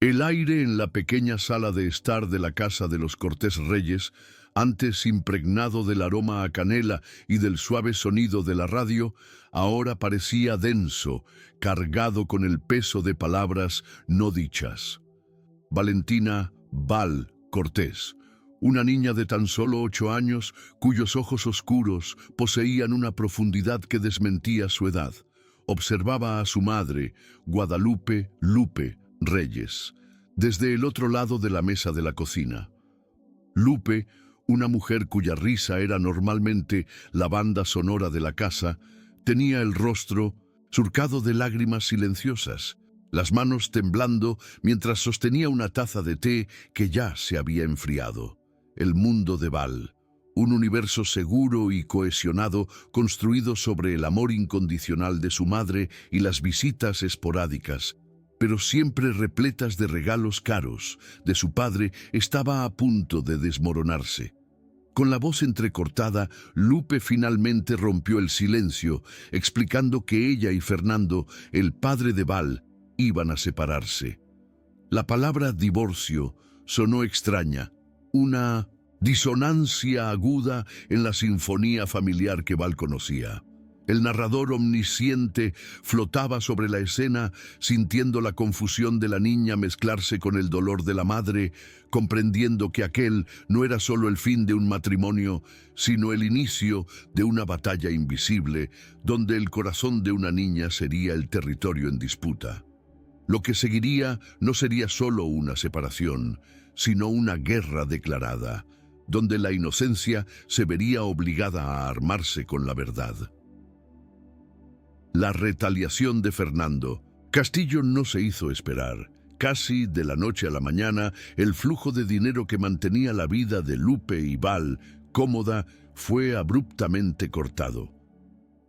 El aire en la pequeña sala de estar de la casa de los Cortés Reyes, antes impregnado del aroma a canela y del suave sonido de la radio, ahora parecía denso, cargado con el peso de palabras no dichas. Valentina Val Cortés, una niña de tan solo 8 años, cuyos ojos oscuros poseían una profundidad que desmentía su edad, observaba a su madre, Guadalupe Lupe Reyes, desde el otro lado de la mesa de la cocina. Lupe, una mujer cuya risa era normalmente la banda sonora de la casa, tenía el rostro surcado de lágrimas silenciosas, las manos temblando mientras sostenía una taza de té que ya se había enfriado. El mundo de Val, un universo seguro y cohesionado construido sobre el amor incondicional de su madre y las visitas esporádicas, pero siempre repletas de regalos caros, de su padre, estaba a punto de desmoronarse. Con la voz entrecortada, Lupe finalmente rompió el silencio, explicando que ella y Fernando, el padre de Val, iban a separarse. La palabra divorcio sonó extraña, una disonancia aguda en la sinfonía familiar que Val conocía. El narrador omnisciente flotaba sobre la escena, sintiendo la confusión de la niña mezclarse con el dolor de la madre, comprendiendo que aquel no era solo el fin de un matrimonio, sino el inicio de una batalla invisible, donde el corazón de una niña sería el territorio en disputa. Lo que seguiría no sería solo una separación, sino una guerra declarada, donde la inocencia se vería obligada a armarse con la verdad. La retaliación de Fernando. Castillo no se hizo esperar. Casi de la noche a la mañana, el flujo de dinero que mantenía la vida de Lupe y Val cómoda fue abruptamente cortado.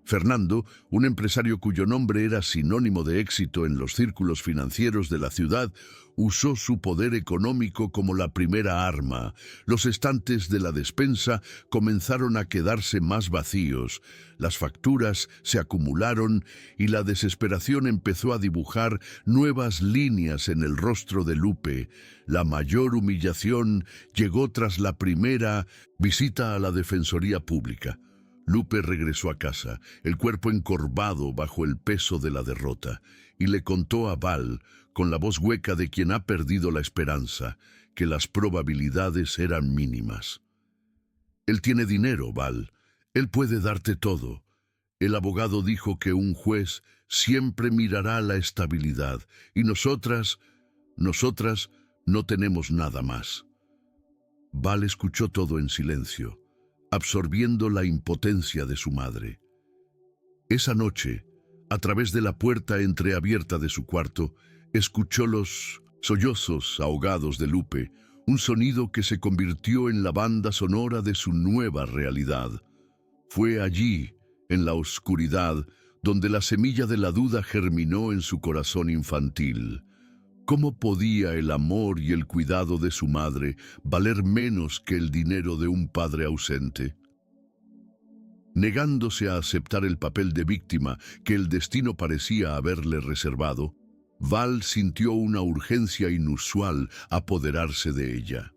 Fernando, un empresario cuyo nombre era sinónimo de éxito en los círculos financieros de la ciudad, usó su poder económico como la primera arma. Los estantes de la despensa comenzaron a quedarse más vacíos, las facturas se acumularon y la desesperación empezó a dibujar nuevas líneas en el rostro de Lupe. La mayor humillación llegó tras la primera visita a la Defensoría Pública. Lupe regresó a casa, el cuerpo encorvado bajo el peso de la derrota, y le contó a Val, con la voz hueca de quien ha perdido la esperanza, que las probabilidades eran mínimas. Él tiene dinero, Val. Él puede darte todo. El abogado dijo que un juez siempre mirará la estabilidad, y nosotras no tenemos nada más. Val escuchó todo en silencio, absorbiendo la impotencia de su madre. Esa noche, a través de la puerta entreabierta de su cuarto, escuchó los sollozos ahogados de Lupe, un sonido que se convirtió en la banda sonora de su nueva realidad. Fue allí, en la oscuridad, donde la semilla de la duda germinó en su corazón infantil. ¿Cómo podía el amor y el cuidado de su madre valer menos que el dinero de un padre ausente? Negándose a aceptar el papel de víctima que el destino parecía haberle reservado, Val sintió una urgencia inusual apoderarse de ella.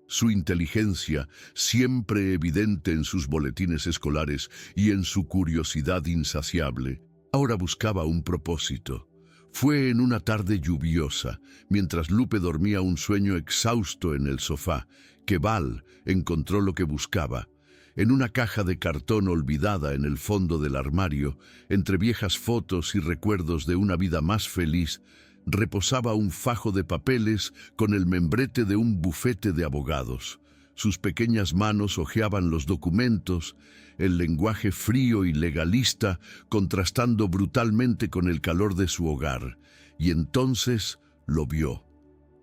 Su inteligencia, siempre evidente en sus boletines escolares y en su curiosidad insaciable, ahora buscaba un propósito. Fue en una tarde lluviosa, mientras Lupe dormía un sueño exhausto en el sofá, que Val encontró lo que buscaba. En una caja de cartón olvidada en el fondo del armario, entre viejas fotos y recuerdos de una vida más feliz, reposaba un fajo de papeles con el membrete de un bufete de abogados. Sus pequeñas manos hojeaban los documentos, el lenguaje frío y legalista contrastando brutalmente con el calor de su hogar. Y entonces lo vio.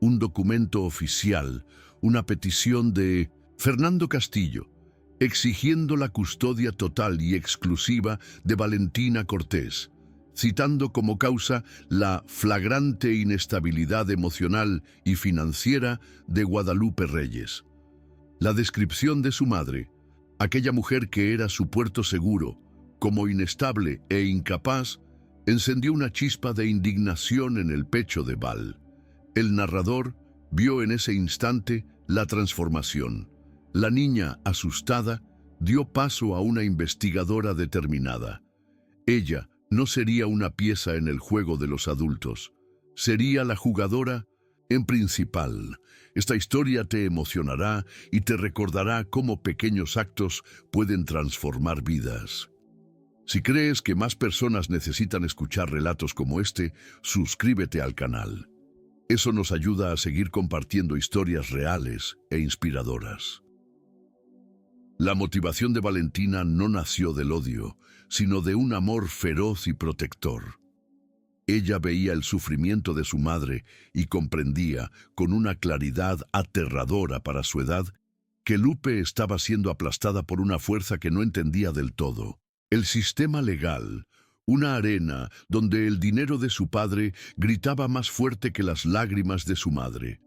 Un documento oficial, una petición de Fernando Castillo, exigiendo la custodia total y exclusiva de Valentina Cortés, citando como causa la flagrante inestabilidad emocional y financiera de Guadalupe Reyes. La descripción de su madre, aquella mujer que era su puerto seguro, como inestable e incapaz, encendió una chispa de indignación en el pecho de Val. El narrador vio en ese instante la transformación. La niña, asustada, dio paso a una investigadora determinada. Ella no sería una pieza en el juego de los adultos, sería la jugadora en principal. Esta historia te emocionará y te recordará cómo pequeños actos pueden transformar vidas. Si crees que más personas necesitan escuchar relatos como este, suscríbete al canal. Eso nos ayuda a seguir compartiendo historias reales e inspiradoras. La motivación de Valentina no nació del odio, sino de un amor feroz y protector. Ella veía el sufrimiento de su madre y comprendía, con una claridad aterradora para su edad, que Lupe estaba siendo aplastada por una fuerza que no entendía del todo. El sistema legal, una arena donde el dinero de su padre gritaba más fuerte que las lágrimas de su madre.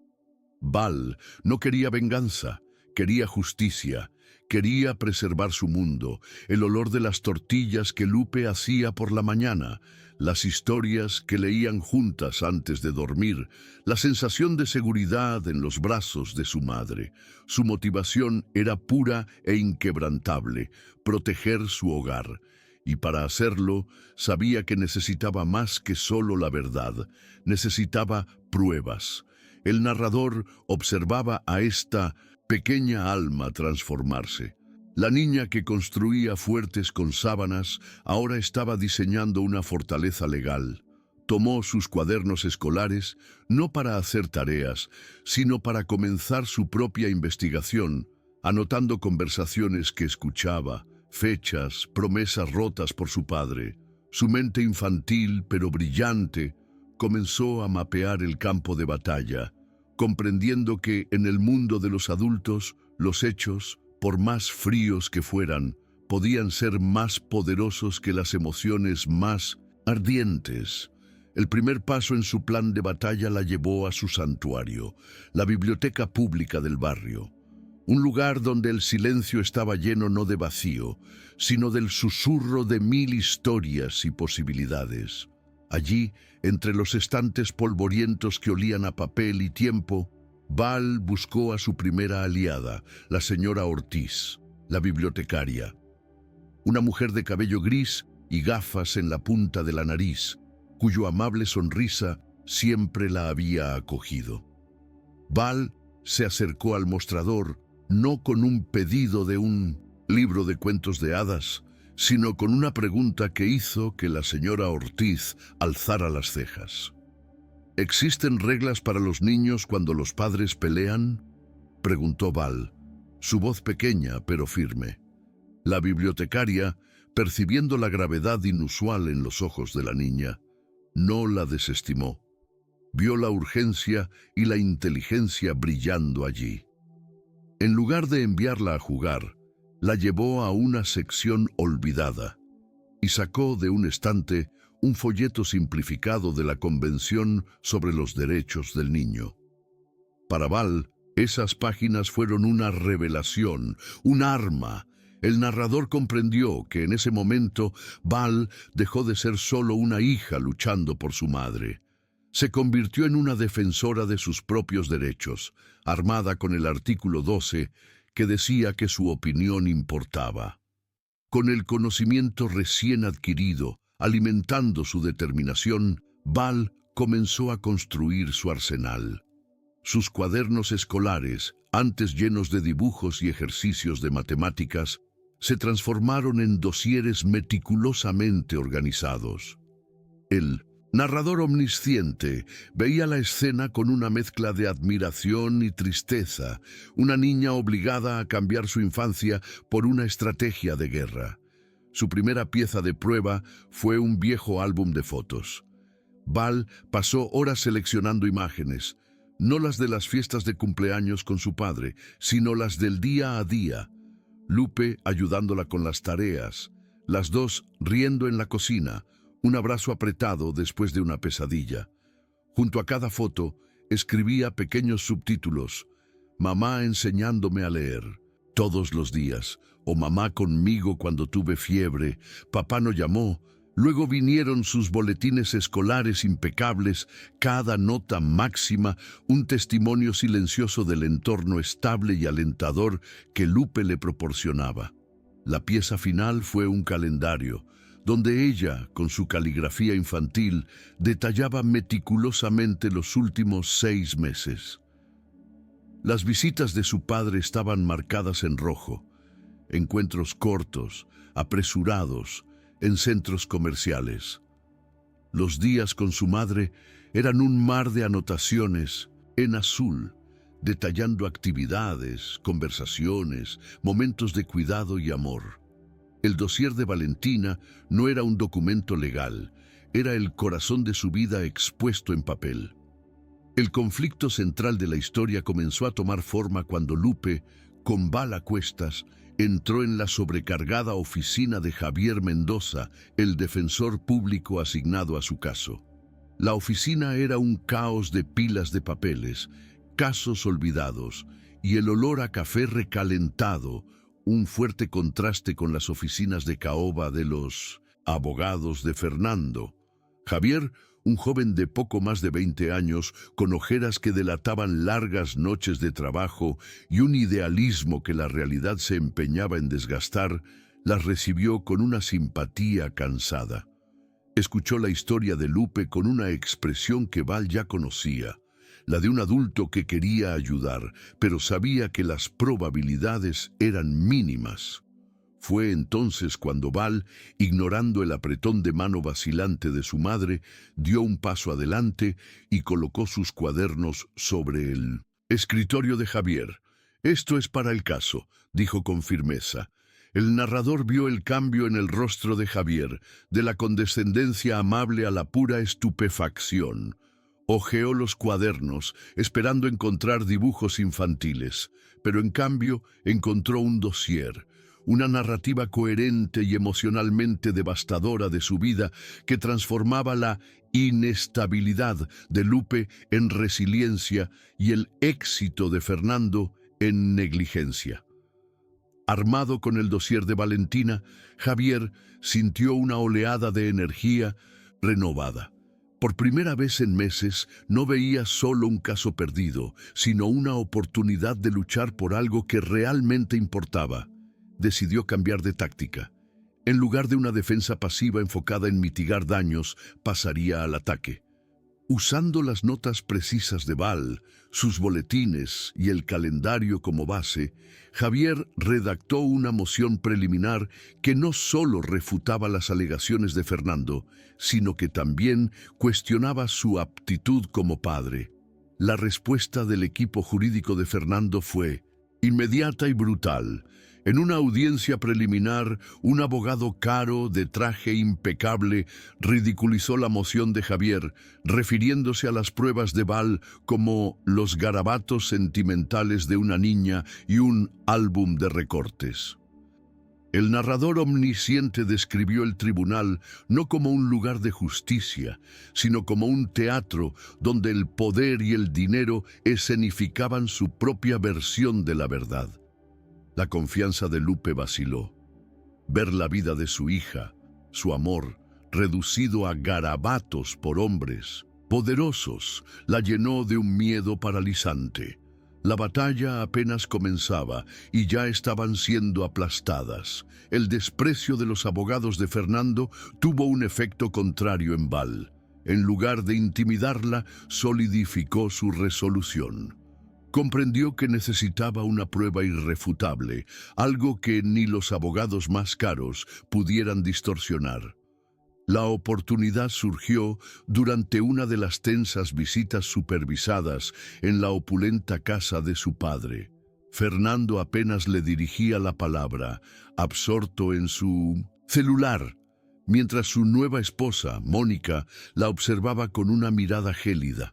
Val no quería venganza, quería justicia, quería preservar su mundo, el olor de las tortillas que Lupe hacía por la mañana, las historias que leían juntas antes de dormir, la sensación de seguridad en los brazos de su madre. Su motivación era pura e inquebrantable, proteger su hogar. Y para hacerlo, sabía que necesitaba más que solo la verdad, necesitaba pruebas. El narrador observaba a esta pequeña alma transformarse. La niña que construía fuertes con sábanas ahora estaba diseñando una fortaleza legal. Tomó sus cuadernos escolares no para hacer tareas, sino para comenzar su propia investigación, anotando conversaciones que escuchaba, fechas, promesas rotas por su padre. Su mente infantil, pero brillante, comenzó a mapear el campo de batalla, comprendiendo que en el mundo de los adultos, los hechos, por más fríos que fueran, podían ser más poderosos que las emociones más ardientes. El primer paso en su plan de batalla la llevó a su santuario, la biblioteca pública del barrio. Un lugar donde el silencio estaba lleno no de vacío, sino del susurro de 1000 historias y posibilidades. Allí, entre los estantes polvorientos que olían a papel y tiempo, Val buscó a su primera aliada, la señora Ortiz, la bibliotecaria. Una mujer de cabello gris y gafas en la punta de la nariz, cuyo amable sonrisa siempre la había acogido. Val se acercó al mostrador, no con un pedido de un libro de cuentos de hadas, sino con una pregunta que hizo que la señora Ortiz alzara las cejas. ¿Existen reglas para los niños cuando los padres pelean?, preguntó Val, su voz pequeña pero firme. La bibliotecaria, percibiendo la gravedad inusual en los ojos de la niña, no la desestimó. Vio la urgencia y la inteligencia brillando allí. En lugar de enviarla a jugar, la llevó a una sección olvidada y sacó de un estante un folleto simplificado de la Convención sobre los Derechos del Niño. Para Val, esas páginas fueron una revelación, un arma. El narrador comprendió que en ese momento Val dejó de ser solo una hija luchando por su madre. Se convirtió en una defensora de sus propios derechos, armada con el artículo 12, que decía que su opinión importaba. Con el conocimiento recién adquirido, alimentando su determinación, Val comenzó a construir su arsenal. Sus cuadernos escolares, antes llenos de dibujos y ejercicios de matemáticas, se transformaron en dosieres meticulosamente organizados. El narrador omnisciente veía la escena con una mezcla de admiración y tristeza, una niña obligada a cambiar su infancia por una estrategia de guerra. Su primera pieza de prueba fue un viejo álbum de fotos. Val pasó horas seleccionando imágenes, no las de las fiestas de cumpleaños con su padre, sino las del día a día. Lupe ayudándola con las tareas, las dos riendo en la cocina, un abrazo apretado después de una pesadilla. Junto a cada foto escribía pequeños subtítulos: mamá enseñándome a leer todos los días, o mamá conmigo cuando tuve fiebre, papá no llamó, Luego vinieron sus boletines escolares impecables, cada nota máxima, un testimonio silencioso del entorno estable y alentador que Lupe le proporcionaba. La pieza final fue un calendario, donde ella, con su caligrafía infantil, detallaba meticulosamente los últimos 6 meses. Las visitas de su padre estaban marcadas en rojo, encuentros cortos, apresurados, en centros comerciales. Los días con su madre eran un mar de anotaciones en azul, detallando actividades, conversaciones, momentos de cuidado y amor. El dossier de Valentina no era un documento legal, era el corazón de su vida expuesto en papel. El conflicto central de la historia comenzó a tomar forma cuando Lupe, con Val a cuestas, entró en la sobrecargada oficina de Javier Mendoza, el defensor público asignado a su caso. La oficina era un caos de pilas de papeles, casos olvidados y el olor a café recalentado, un fuerte contraste con las oficinas de caoba de los abogados de Fernando. Javier, un joven de poco más de 20 años, con ojeras que delataban largas noches de trabajo y un idealismo que la realidad se empeñaba en desgastar, las recibió con una simpatía cansada. Escuchó la historia de Lupe con una expresión que Val ya conocía, la de un adulto que quería ayudar, pero sabía que las probabilidades eran mínimas. Fue entonces cuando Val, ignorando el apretón de mano vacilante de su madre, dio un paso adelante y colocó sus cuadernos sobre el escritorio de Javier. «Esto es para el caso», dijo con firmeza. El narrador vio el cambio en el rostro de Javier, de la condescendencia amable a la pura estupefacción. Hojeó los cuadernos, esperando encontrar dibujos infantiles, pero en cambio encontró un dossier, una narrativa coherente y emocionalmente devastadora de su vida que transformaba la inestabilidad de Lupe en resiliencia y el éxito de Fernando en negligencia. Armado con el dossier de Valentina, Javier sintió una oleada de energía renovada. Por primera vez en meses no veía solo un caso perdido, sino una oportunidad de luchar por algo que realmente importaba. Decidió cambiar de táctica. En lugar de una defensa pasiva enfocada en mitigar daños, pasaría al ataque. Usando las notas precisas de Val, sus boletines y el calendario como base, Javier redactó una moción preliminar que no solo refutaba las alegaciones de Fernando, sino que también cuestionaba su aptitud como padre. La respuesta del equipo jurídico de Fernando fue inmediata y brutal. En una audiencia preliminar, un abogado caro, de traje impecable, ridiculizó la moción de Javier, refiriéndose a las pruebas de Val como los garabatos sentimentales de una niña y un álbum de recortes. El narrador omnisciente describió el tribunal no como un lugar de justicia, sino como un teatro donde el poder y el dinero escenificaban su propia versión de la verdad. La confianza de Lupe vaciló. Ver la vida de su hija, su amor, reducido a garabatos por hombres poderosos, la llenó de un miedo paralizante. La batalla apenas comenzaba y ya estaban siendo aplastadas. El desprecio de los abogados de Fernando tuvo un efecto contrario en Val. En lugar de intimidarla, solidificó su resolución. Comprendió que necesitaba una prueba irrefutable, algo que ni los abogados más caros pudieran distorsionar. La oportunidad surgió durante una de las tensas visitas supervisadas en la opulenta casa de su padre. Fernando apenas le dirigía la palabra, absorto en su celular, mientras su nueva esposa, Mónica, la observaba con una mirada gélida.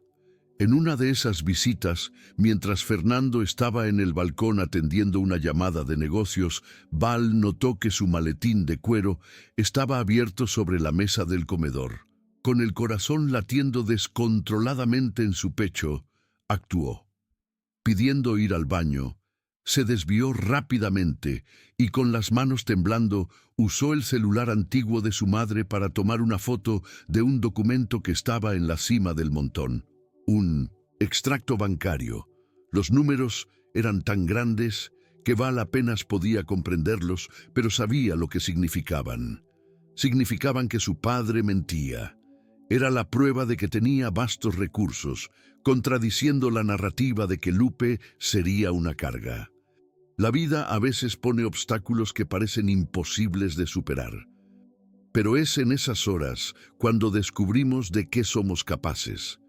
En una de esas visitas, mientras Fernando estaba en el balcón atendiendo una llamada de negocios, Val notó que su maletín de cuero estaba abierto sobre la mesa del comedor. Con el corazón latiendo descontroladamente en su pecho, actuó. Pidiendo ir al baño, Se desvió rápidamente y con las manos temblando usó el celular antiguo de su madre para tomar una foto de un documento que estaba en la cima del montón. Un extracto bancario. Los números eran tan grandes que Val apenas podía comprenderlos, pero sabía lo que significaban. Significaban que su padre mentía. Era la prueba de que tenía vastos recursos, contradiciendo la narrativa de que Lupe sería una carga. La vida a veces pone obstáculos que parecen imposibles de superar. Pero es en esas horas cuando descubrimos de qué somos capaces.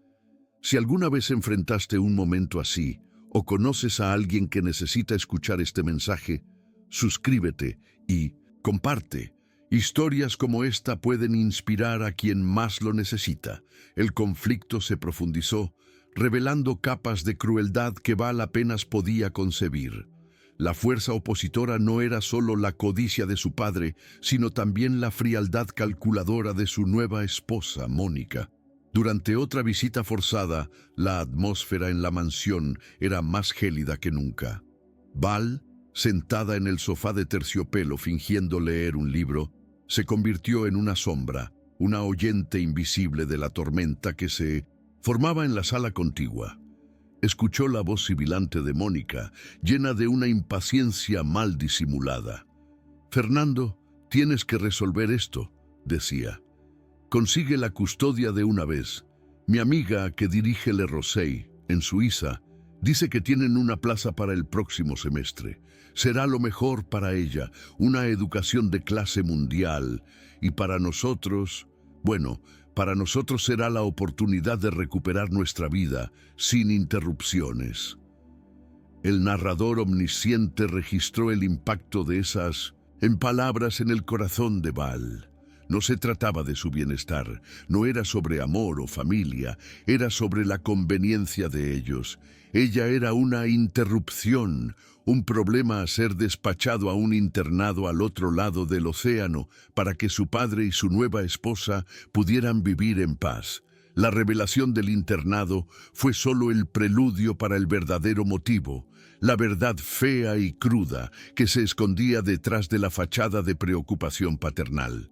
Si alguna vez enfrentaste un momento así, o conoces a alguien que necesita escuchar este mensaje, suscríbete y comparte. Historias como esta pueden inspirar a quien más lo necesita. El conflicto se profundizó, revelando capas de crueldad que Val apenas podía concebir. La fuerza opositora no era solo la codicia de su padre, sino también la frialdad calculadora de su nueva esposa, Mónica. Durante otra visita forzada, la atmósfera en la mansión era más gélida que nunca. Val, sentada en el sofá de terciopelo fingiendo leer un libro, se convirtió en una sombra, una oyente invisible de la tormenta que se formaba en la sala contigua. Escuchó la voz sibilante de Mónica, llena de una impaciencia mal disimulada. «Fernando, tienes que resolver esto», decía. «Consigue la custodia de una vez. Mi amiga que dirige Le Rosey, en Suiza, dice que tienen una plaza para el próximo semestre. Será lo mejor para ella, una educación de clase mundial. Y para nosotros, para nosotros será la oportunidad de recuperar nuestra vida sin interrupciones». El narrador omnisciente registró el impacto de esas palabras en el corazón de Val. No se trataba de su bienestar, no era sobre amor o familia, era sobre la conveniencia de ellos. Ella era una interrupción, un problema a ser despachado a un internado al otro lado del océano para que su padre y su nueva esposa pudieran vivir en paz. La revelación del internado fue solo el preludio para el verdadero motivo, la verdad fea y cruda que se escondía detrás de la fachada de preocupación paternal.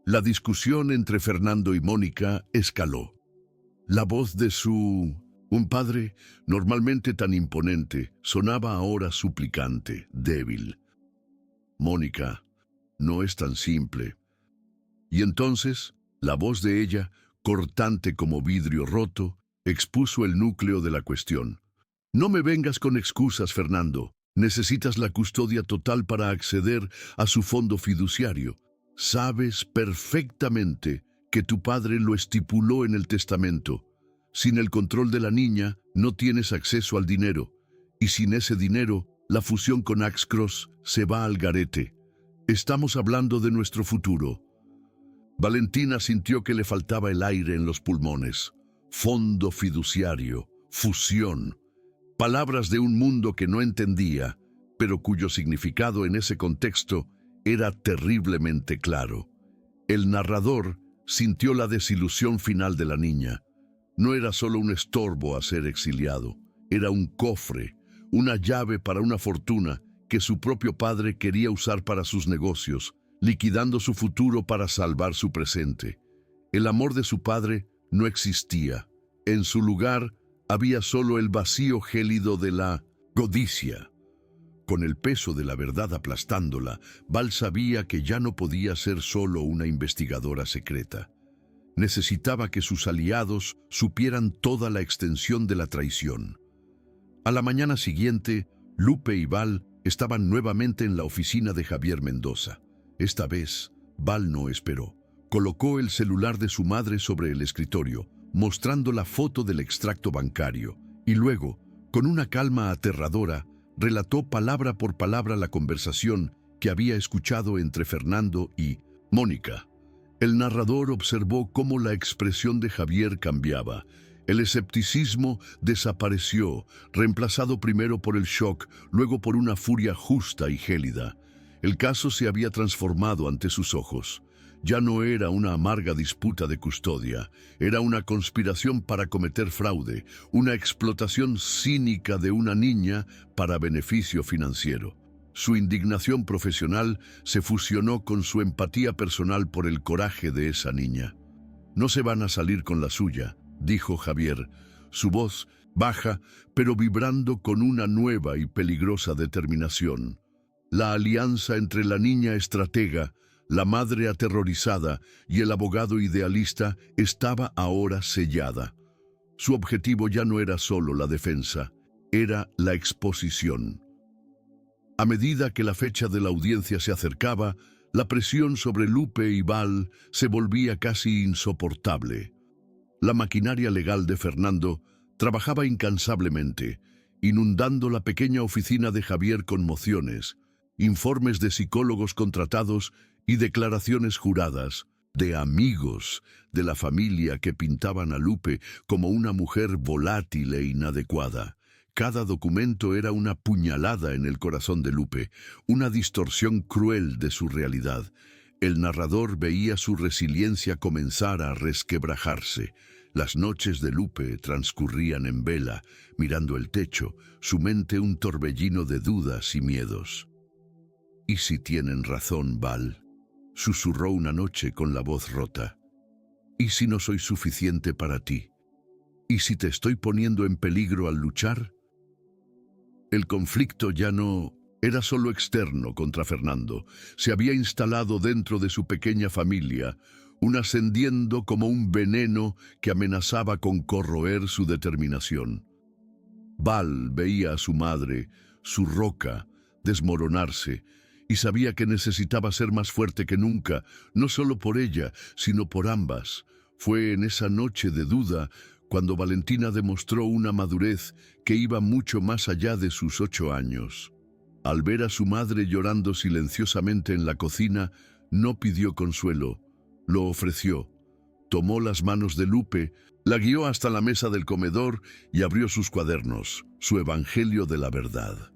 La discusión entre Fernando y Mónica escaló. La voz de un padre, normalmente tan imponente, sonaba ahora suplicante, débil. «Mónica, no es tan simple». Y entonces, la voz de ella, cortante como vidrio roto, expuso el núcleo de la cuestión. «No me vengas con excusas, Fernando. Necesitas la custodia total para acceder a su fondo fiduciario. Sabes perfectamente que tu padre lo estipuló en el testamento. Sin el control de la niña, no tienes acceso al dinero. Y sin ese dinero, la fusión con Axcross se va al garete. Estamos hablando de nuestro futuro». Valentina sintió que le faltaba el aire en los pulmones. Fondo fiduciario, fusión. Palabras de un mundo que no entendía, pero cuyo significado en ese contexto era terriblemente claro. El narrador sintió la desilusión final de la niña. No era solo un estorbo a ser exiliado, era un cofre, una llave para una fortuna que su propio padre quería usar para sus negocios, liquidando su futuro para salvar su presente. El amor de su padre no existía. En su lugar había solo el vacío gélido de la codicia. Con el peso de la verdad aplastándola, Val sabía que ya no podía ser solo una investigadora secreta. Necesitaba que sus aliados supieran toda la extensión de la traición. A la mañana siguiente, Lupe y Val estaban nuevamente en la oficina de Javier Mendoza. Esta vez, Val no esperó. Colocó el celular de su madre sobre el escritorio, mostrando la foto del extracto bancario, y luego, con una calma aterradora, relató palabra por palabra la conversación que había escuchado entre Fernando y Mónica. El narrador observó cómo la expresión de Javier cambiaba. El escepticismo desapareció, reemplazado primero por el shock, luego por una furia justa y gélida. El caso se había transformado ante sus ojos. ya no era una amarga disputa de custodia, era una conspiración para cometer fraude, una explotación cínica de una niña para beneficio financiero. Su indignación profesional se fusionó con su empatía personal por el coraje de esa niña. «No se van a salir con la suya», dijo Javier, su voz baja, pero vibrando con una nueva y peligrosa determinación. La alianza entre la niña estratega, la madre aterrorizada y el abogado idealista estaba ahora sellada. Su objetivo ya no era solo la defensa, era la exposición. A medida que la fecha de la audiencia se acercaba, la presión sobre Lupe y Val se volvía casi insoportable. La maquinaria legal de Fernando trabajaba incansablemente, inundando la pequeña oficina de Javier con mociones, informes de psicólogos contratados y declaraciones juradas de amigos de la familia que pintaban a Lupe como una mujer volátil e inadecuada. Cada documento era una puñalada en el corazón de Lupe, una distorsión cruel de su realidad. El narrador veía su resiliencia comenzar a resquebrajarse. Las noches de Lupe transcurrían en vela, mirando el techo, su mente un torbellino de dudas y miedos. «¿Y si tienen razón, Val?», susurró una noche con la voz rota. «¿Y si no soy suficiente para ti? ¿Y si te estoy poniendo en peligro al luchar?». El conflicto ya no era solo externo contra Fernando. Se había instalado dentro de su pequeña familia, ascendiendo como un veneno que amenazaba con corroer su determinación. Val veía a su madre, su roca, desmoronarse, y sabía que necesitaba ser más fuerte que nunca, no solo por ella, sino por ambas. Fue en esa noche de duda cuando Valentina demostró una madurez que iba mucho más allá de sus 8 años. Al ver a su madre llorando silenciosamente en la cocina, no pidió consuelo, lo ofreció. Tomó las manos de Lupe, la guió hasta la mesa del comedor y abrió sus cuadernos, su evangelio de la verdad.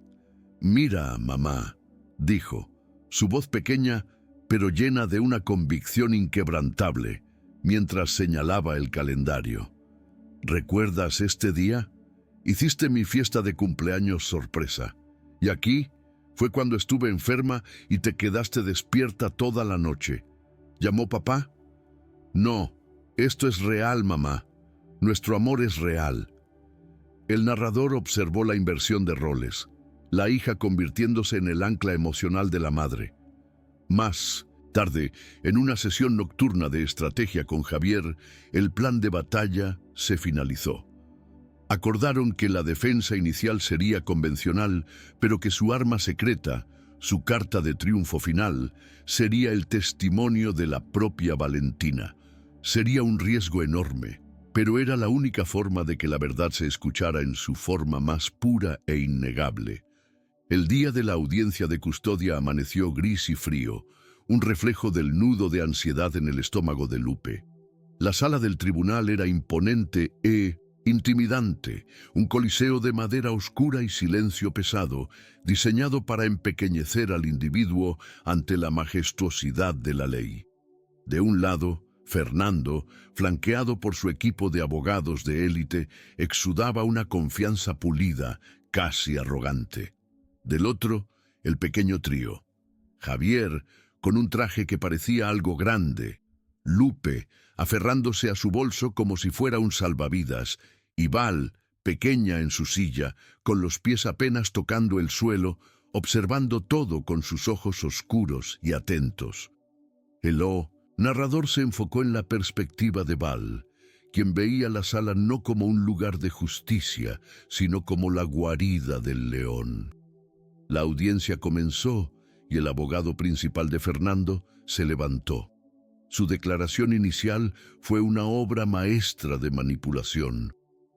«Mira, mamá», dijo, su voz pequeña, pero llena de una convicción inquebrantable, mientras señalaba el calendario. «¿Recuerdas este día? Hiciste mi fiesta de cumpleaños sorpresa. Y aquí fue cuando estuve enferma y te quedaste despierta toda la noche. ¿Llamó papá?». «No, esto es real, mamá. Nuestro amor es real». El narrador observó la inversión de roles, la hija convirtiéndose en el ancla emocional de la madre. Más tarde, en una sesión nocturna de estrategia con Javier, el plan de batalla se finalizó. Acordaron que la defensa inicial sería convencional, pero que su arma secreta, su carta de triunfo final, sería el testimonio de la propia Valentina. Sería un riesgo enorme, pero era la única forma de que la verdad se escuchara en su forma más pura e innegable. El día de la audiencia de custodia amaneció gris y frío, un reflejo del nudo de ansiedad en el estómago de Lupe. La sala del tribunal era imponente e intimidante, un coliseo de madera oscura y silencio pesado, diseñado para empequeñecer al individuo ante la majestuosidad de la ley. De un lado, Fernando, flanqueado por su equipo de abogados de élite, exudaba una confianza pulida, casi arrogante. Del otro, el pequeño trío. Javier, con un traje que parecía algo grande. Lupe, aferrándose a su bolso como si fuera un salvavidas. Y Val, pequeña en su silla, con los pies apenas tocando el suelo, observando todo con sus ojos oscuros y atentos. El narrador se enfocó en la perspectiva de Val, quien veía la sala no como un lugar de justicia, sino como la guarida del león. La audiencia comenzó y el abogado principal de Fernando se levantó. Su declaración inicial fue una obra maestra de manipulación,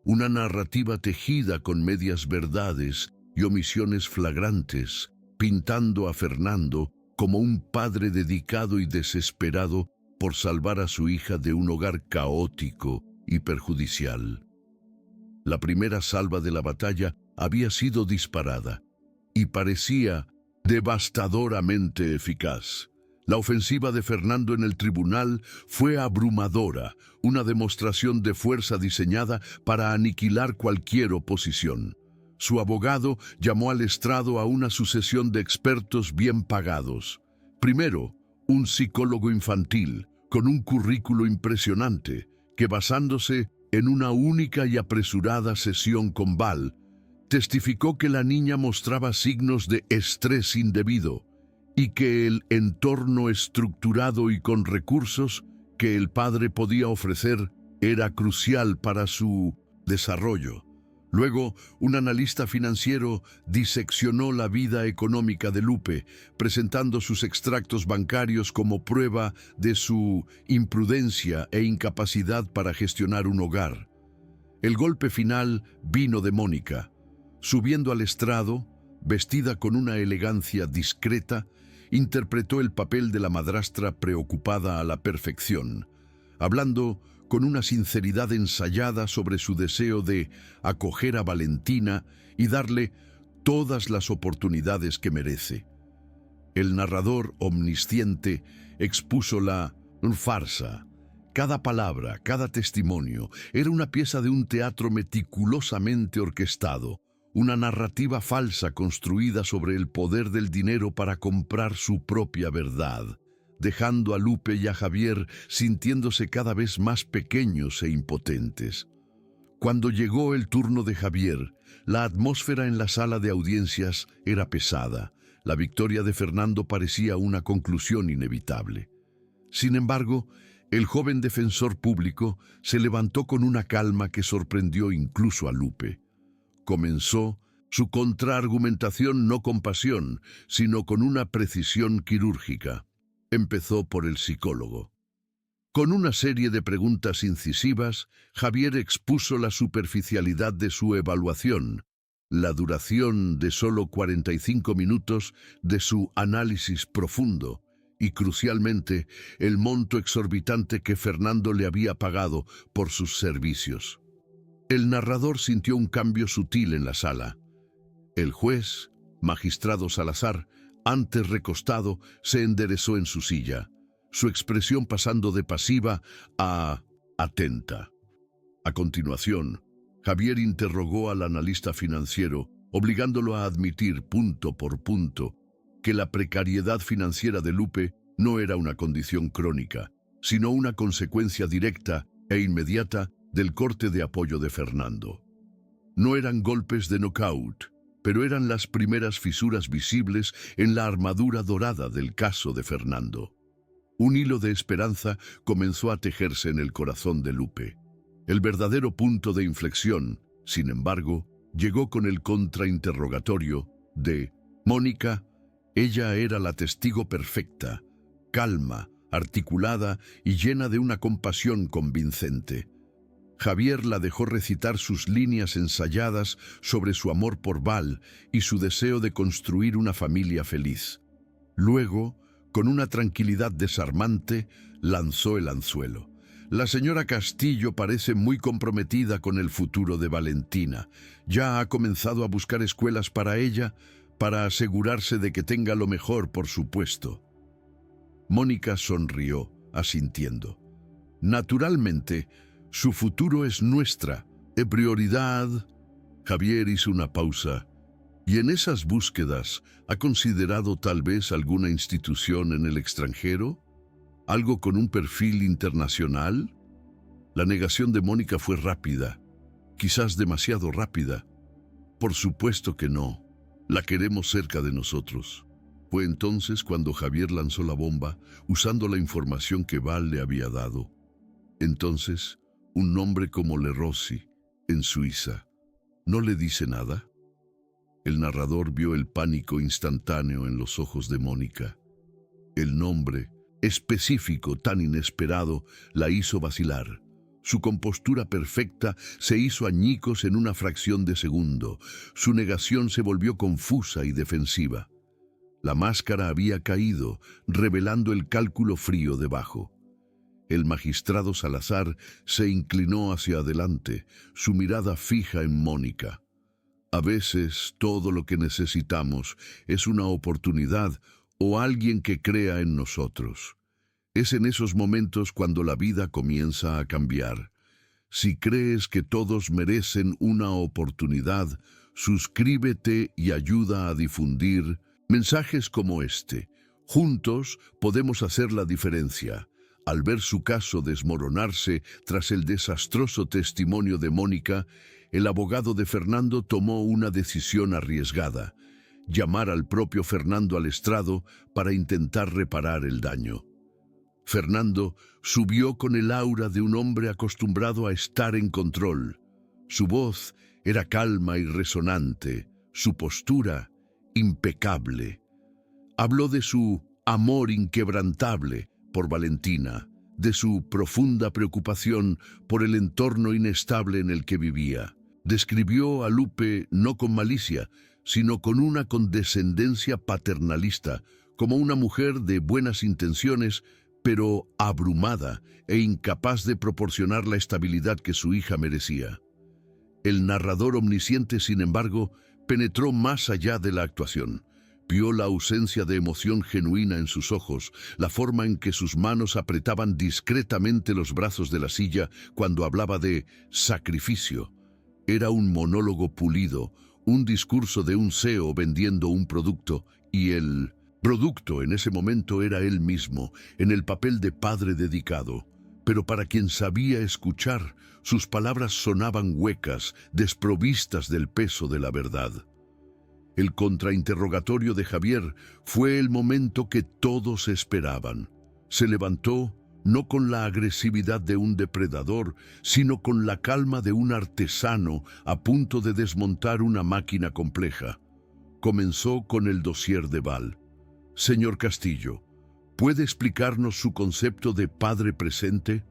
una narrativa tejida con medias verdades y omisiones flagrantes, pintando a Fernando como un padre dedicado y desesperado por salvar a su hija de un hogar caótico y perjudicial. La primera salva de la batalla había sido disparada y parecía devastadoramente eficaz. La ofensiva de Fernando en el tribunal fue abrumadora, una demostración de fuerza diseñada para aniquilar cualquier oposición. Su abogado llamó al estrado a una sucesión de expertos bien pagados. Primero, un psicólogo infantil, con un currículo impresionante, que basándose en una única y apresurada sesión con Val, testificó que la niña mostraba signos de estrés indebido y que el entorno estructurado y con recursos que el padre podía ofrecer era crucial para su desarrollo. Luego, un analista financiero diseccionó la vida económica de Lupe, presentando sus extractos bancarios como prueba de su imprudencia e incapacidad para gestionar un hogar. El golpe final vino de Mónica. Subiendo al estrado, vestida con una elegancia discreta, interpretó el papel de la madrastra preocupada a la perfección, hablando con una sinceridad ensayada sobre su deseo de acoger a Valentina y darle todas las oportunidades que merece. El narrador omnisciente expuso la farsa. Cada palabra, cada testimonio, era una pieza de un teatro meticulosamente orquestado, una narrativa falsa construida sobre el poder del dinero para comprar su propia verdad, dejando a Lupe y a Javier sintiéndose cada vez más pequeños e impotentes. Cuando llegó el turno de Javier, la atmósfera en la sala de audiencias era pesada. La victoria de Fernando parecía una conclusión inevitable. Sin embargo, el joven defensor público se levantó con una calma que sorprendió incluso a Lupe. Comenzó su contraargumentación no con pasión, sino con una precisión quirúrgica. Empezó por el psicólogo. Con una serie de preguntas incisivas, Javier expuso la superficialidad de su evaluación, la duración de solo 45 minutos de su análisis profundo y, crucialmente, el monto exorbitante que Fernando le había pagado por sus servicios. El narrador sintió un cambio sutil en la sala. El juez, magistrado Salazar, antes recostado, se enderezó en su silla, su expresión pasando de pasiva a atenta. A continuación, Javier interrogó al analista financiero, obligándolo a admitir punto por punto que la precariedad financiera de Lupe no era una condición crónica, sino una consecuencia directa e inmediata del corte de apoyo de Fernando. No eran golpes de nocaut, pero eran las primeras fisuras visibles en la armadura dorada del caso de Fernando. Un hilo de esperanza comenzó a tejerse en el corazón de Lupe. El verdadero punto de inflexión, sin embargo, llegó con el contrainterrogatorio de Mónica. Ella era la testigo perfecta, calma, articulada y llena de una compasión convincente. Javier la dejó recitar sus líneas ensayadas sobre su amor por Val y su deseo de construir una familia feliz. Luego, con una tranquilidad desarmante, lanzó el anzuelo. La señora Castillo parece muy comprometida con el futuro de Valentina. Ya ha comenzado a buscar escuelas para ella, para asegurarse de que tenga lo mejor, por supuesto. Mónica sonrió, asintiendo. Naturalmente, su futuro es nuestra, prioridad. Javier hizo una pausa. ¿Y en esas búsquedas ha considerado tal vez alguna institución en el extranjero? ¿Algo con un perfil internacional? La negación de Mónica fue rápida, quizás demasiado rápida. Por supuesto que no. La queremos cerca de nosotros. Fue entonces cuando Javier lanzó la bomba, usando la información que Val le había dado. Entonces, un nombre como Le Rossi, en Suiza, ¿no le dice nada? El narrador vio el pánico instantáneo en los ojos de Mónica. El nombre, específico, tan inesperado, la hizo vacilar. Su compostura perfecta se hizo añicos en una fracción de segundo. Su negación se volvió confusa y defensiva. La máscara había caído, revelando el cálculo frío debajo. El magistrado Salazar se inclinó hacia adelante, su mirada fija en Mónica. A veces todo lo que necesitamos es una oportunidad, o alguien que crea en nosotros. Es en esos momentos cuando la vida comienza a cambiar. Si crees que todos merecen una oportunidad, suscríbete y ayuda a difundir mensajes como este. Juntos podemos hacer la diferencia. Al ver su caso desmoronarse tras el desastroso testimonio de Mónica, el abogado de Fernando tomó una decisión arriesgada: llamar al propio Fernando al estrado para intentar reparar el daño. Fernando subió con el aura de un hombre acostumbrado a estar en control. Su voz era calma y resonante, su postura impecable. Habló de su amor inquebrantable por Valentina, de su profunda preocupación por el entorno inestable en el que vivía. Describió a Lupe no con malicia, sino con una condescendencia paternalista, como una mujer de buenas intenciones, pero abrumada e incapaz de proporcionar la estabilidad que su hija merecía. El narrador omnisciente, sin embargo, penetró más allá de la actuación. Vio la ausencia de emoción genuina en sus ojos, la forma en que sus manos apretaban discretamente los brazos de la silla cuando hablaba de sacrificio. Era un monólogo pulido, un discurso de un CEO vendiendo un producto, y el producto en ese momento era él mismo, en el papel de padre dedicado. Pero para quien sabía escuchar, sus palabras sonaban huecas, desprovistas del peso de la verdad. El contrainterrogatorio de Javier fue el momento que todos esperaban. Se levantó no con la agresividad de un depredador, sino con la calma de un artesano a punto de desmontar una máquina compleja. Comenzó con el dossier de Val. «Señor Castillo, ¿puede explicarnos su concepto de padre presente?»,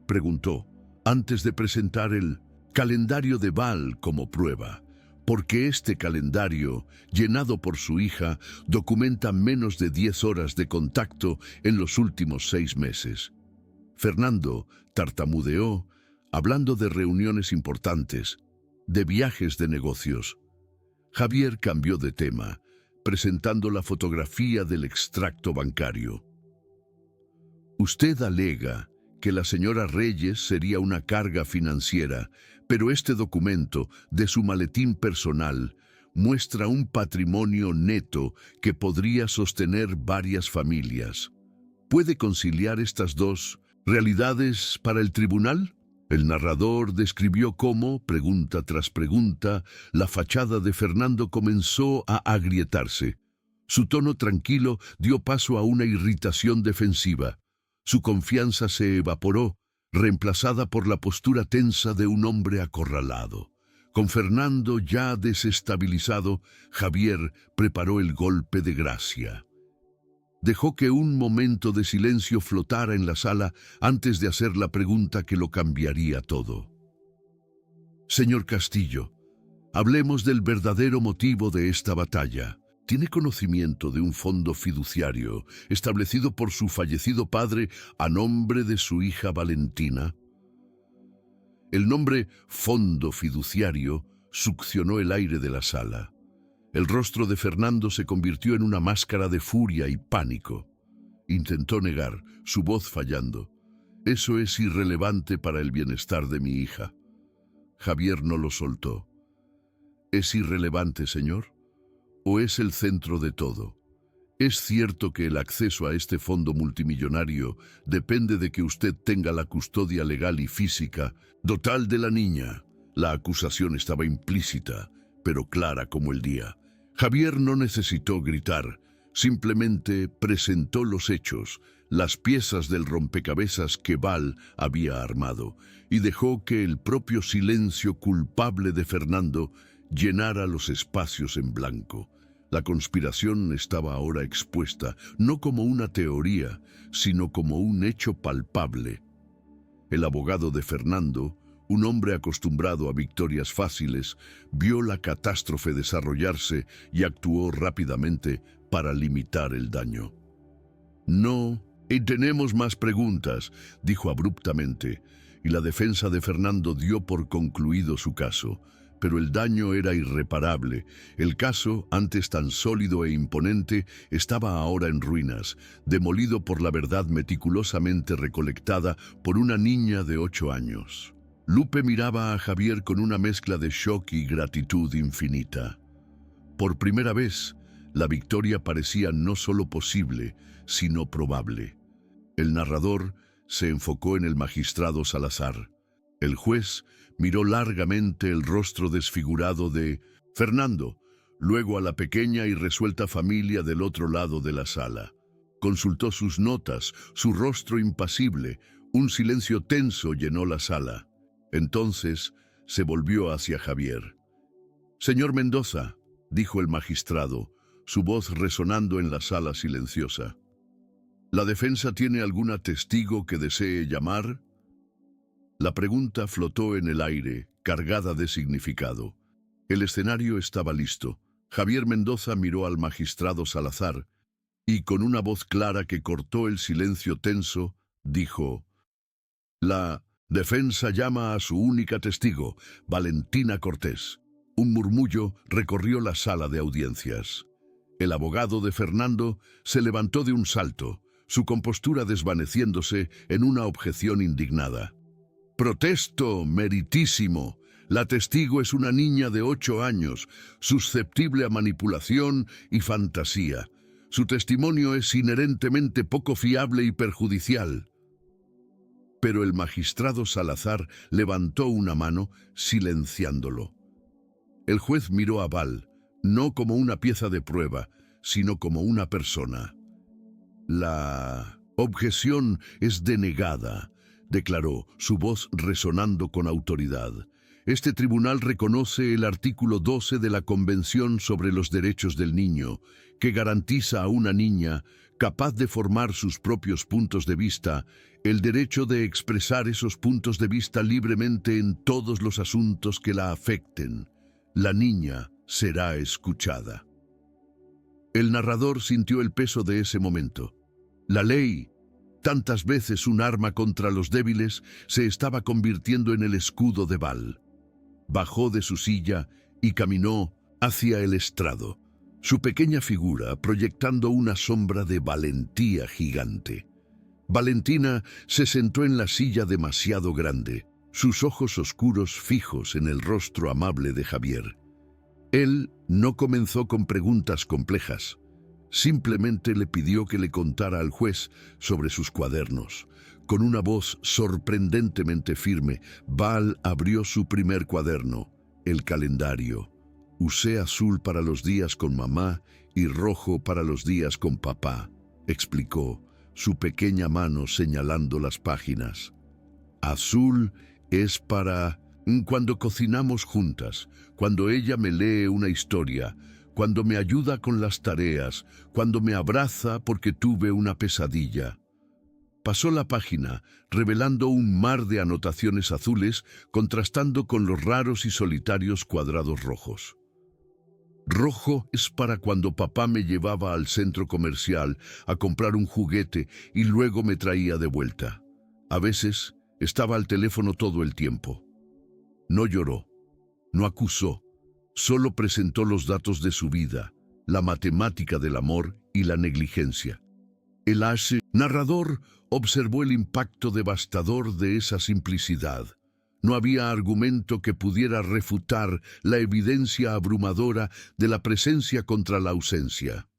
preguntó, antes de presentar el calendario de Val como prueba, porque este calendario, llenado por su hija, documenta menos de 10 horas de contacto en los últimos 6 meses. Fernando tartamudeó, hablando de reuniones importantes, de viajes de negocios. Javier cambió de tema, presentando la fotografía del extracto bancario. «Usted alega que la señora Reyes sería una carga financiera, pero este documento de su maletín personal muestra un patrimonio neto que podría sostener varias familias. ¿Puede conciliar estas dos realidades para el tribunal?». El narrador describió cómo, pregunta tras pregunta, la fachada de Fernando comenzó a agrietarse. Su tono tranquilo dio paso a una irritación defensiva. Su confianza se evaporó, reemplazada por la postura tensa de un hombre acorralado. Con Fernando ya desestabilizado, Javier preparó el golpe de gracia. Dejó que un momento de silencio flotara en la sala antes de hacer la pregunta que lo cambiaría todo. «Señor Castillo, hablemos del verdadero motivo de esta batalla. ¿Tiene conocimiento de un fondo fiduciario establecido por su fallecido padre a nombre de su hija Valentina?». El nombre fondo fiduciario succionó el aire de la sala. El rostro de Fernando se convirtió en una máscara de furia y pánico. Intentó negar, su voz fallando. «Eso es irrelevante para el bienestar de mi hija». Javier no lo soltó. «¿Es irrelevante, señor? ¿O es el centro de todo? Es cierto que el acceso a este fondo multimillonario depende de que usted tenga la custodia legal y física total de la niña». La acusación estaba implícita, pero clara como el día. Javier no necesitó gritar, simplemente presentó los hechos, las piezas del rompecabezas que Val había armado, y dejó que el propio silencio culpable de Fernando llenara los espacios en blanco. La conspiración estaba ahora expuesta, no como una teoría, sino como un hecho palpable. El abogado de Fernando, un hombre acostumbrado a victorias fáciles, vio la catástrofe desarrollarse y actuó rápidamente para limitar el daño. «No, y tenemos más preguntas», dijo abruptamente, y la defensa de Fernando dio por concluido su caso. pero el daño era irreparable. El caso, antes tan sólido e imponente, estaba ahora en ruinas, demolido por la verdad meticulosamente recolectada por una niña de 8 años. Lupe miraba a Javier con una mezcla de shock y gratitud infinita. Por primera vez, la victoria parecía no solo posible, sino probable. El narrador se enfocó en el magistrado Salazar. El juez miró largamente el rostro desfigurado de Fernando, luego a la pequeña y resuelta familia del otro lado de la sala. Consultó sus notas, su rostro impasible, un silencio tenso llenó la sala. Entonces se volvió hacia Javier. «Señor Mendoza», dijo el magistrado, su voz resonando en la sala silenciosa. «¿La defensa tiene algún testigo que desee llamar?» La pregunta flotó en el aire, cargada de significado. El escenario estaba listo. Javier Mendoza miró al magistrado Salazar y, con una voz clara que cortó el silencio tenso, dijo: «La defensa llama a su única testigo, Valentina Cortés». Un murmullo recorrió la sala de audiencias. El abogado de Fernando se levantó de un salto, su compostura desvaneciéndose en una objeción indignada. «Protesto, meritísimo. La testigo es una niña de 8 años, susceptible a manipulación y fantasía. Su testimonio es inherentemente poco fiable y perjudicial». Pero el magistrado Salazar levantó una mano, silenciándolo. El juez miró a Val, no como una pieza de prueba, sino como una persona. «La objeción es denegada», declaró, su voz resonando con autoridad. «Este tribunal reconoce el artículo 12 de la Convención sobre los Derechos del Niño, que garantiza a una niña, capaz de formar sus propios puntos de vista, el derecho de expresar esos puntos de vista libremente en todos los asuntos que la afecten. La niña será escuchada». El narrador sintió el peso de ese momento. La ley, tantas veces un arma contra los débiles, se estaba convirtiendo en el escudo de Val. Bajó de su silla y caminó hacia el estrado, su pequeña figura proyectando una sombra de valentía gigante. Valentina se sentó en la silla demasiado grande, sus ojos oscuros fijos en el rostro amable de Javier. Él no comenzó con preguntas complejas. Simplemente le pidió que le contara al juez sobre sus cuadernos. Con una voz sorprendentemente firme, Val abrió su primer cuaderno, el calendario. «Usé azul para los días con mamá y rojo para los días con papá», explicó, su pequeña mano señalando las páginas. «Azul es para cuando cocinamos juntas, cuando ella me lee una historia, cuando me ayuda con las tareas, cuando me abraza porque tuve una pesadilla». Pasó la página, revelando un mar de anotaciones azules, contrastando con los raros y solitarios cuadrados rojos. «Rojo es para cuando papá me llevaba al centro comercial a comprar un juguete y luego me traía de vuelta. A veces estaba al teléfono todo el tiempo». No lloró, no acusó, solo presentó los datos de su vida, la matemática del amor y la negligencia. El narrador observó el impacto devastador de esa simplicidad. No había argumento que pudiera refutar la evidencia abrumadora de la presencia contra la ausencia.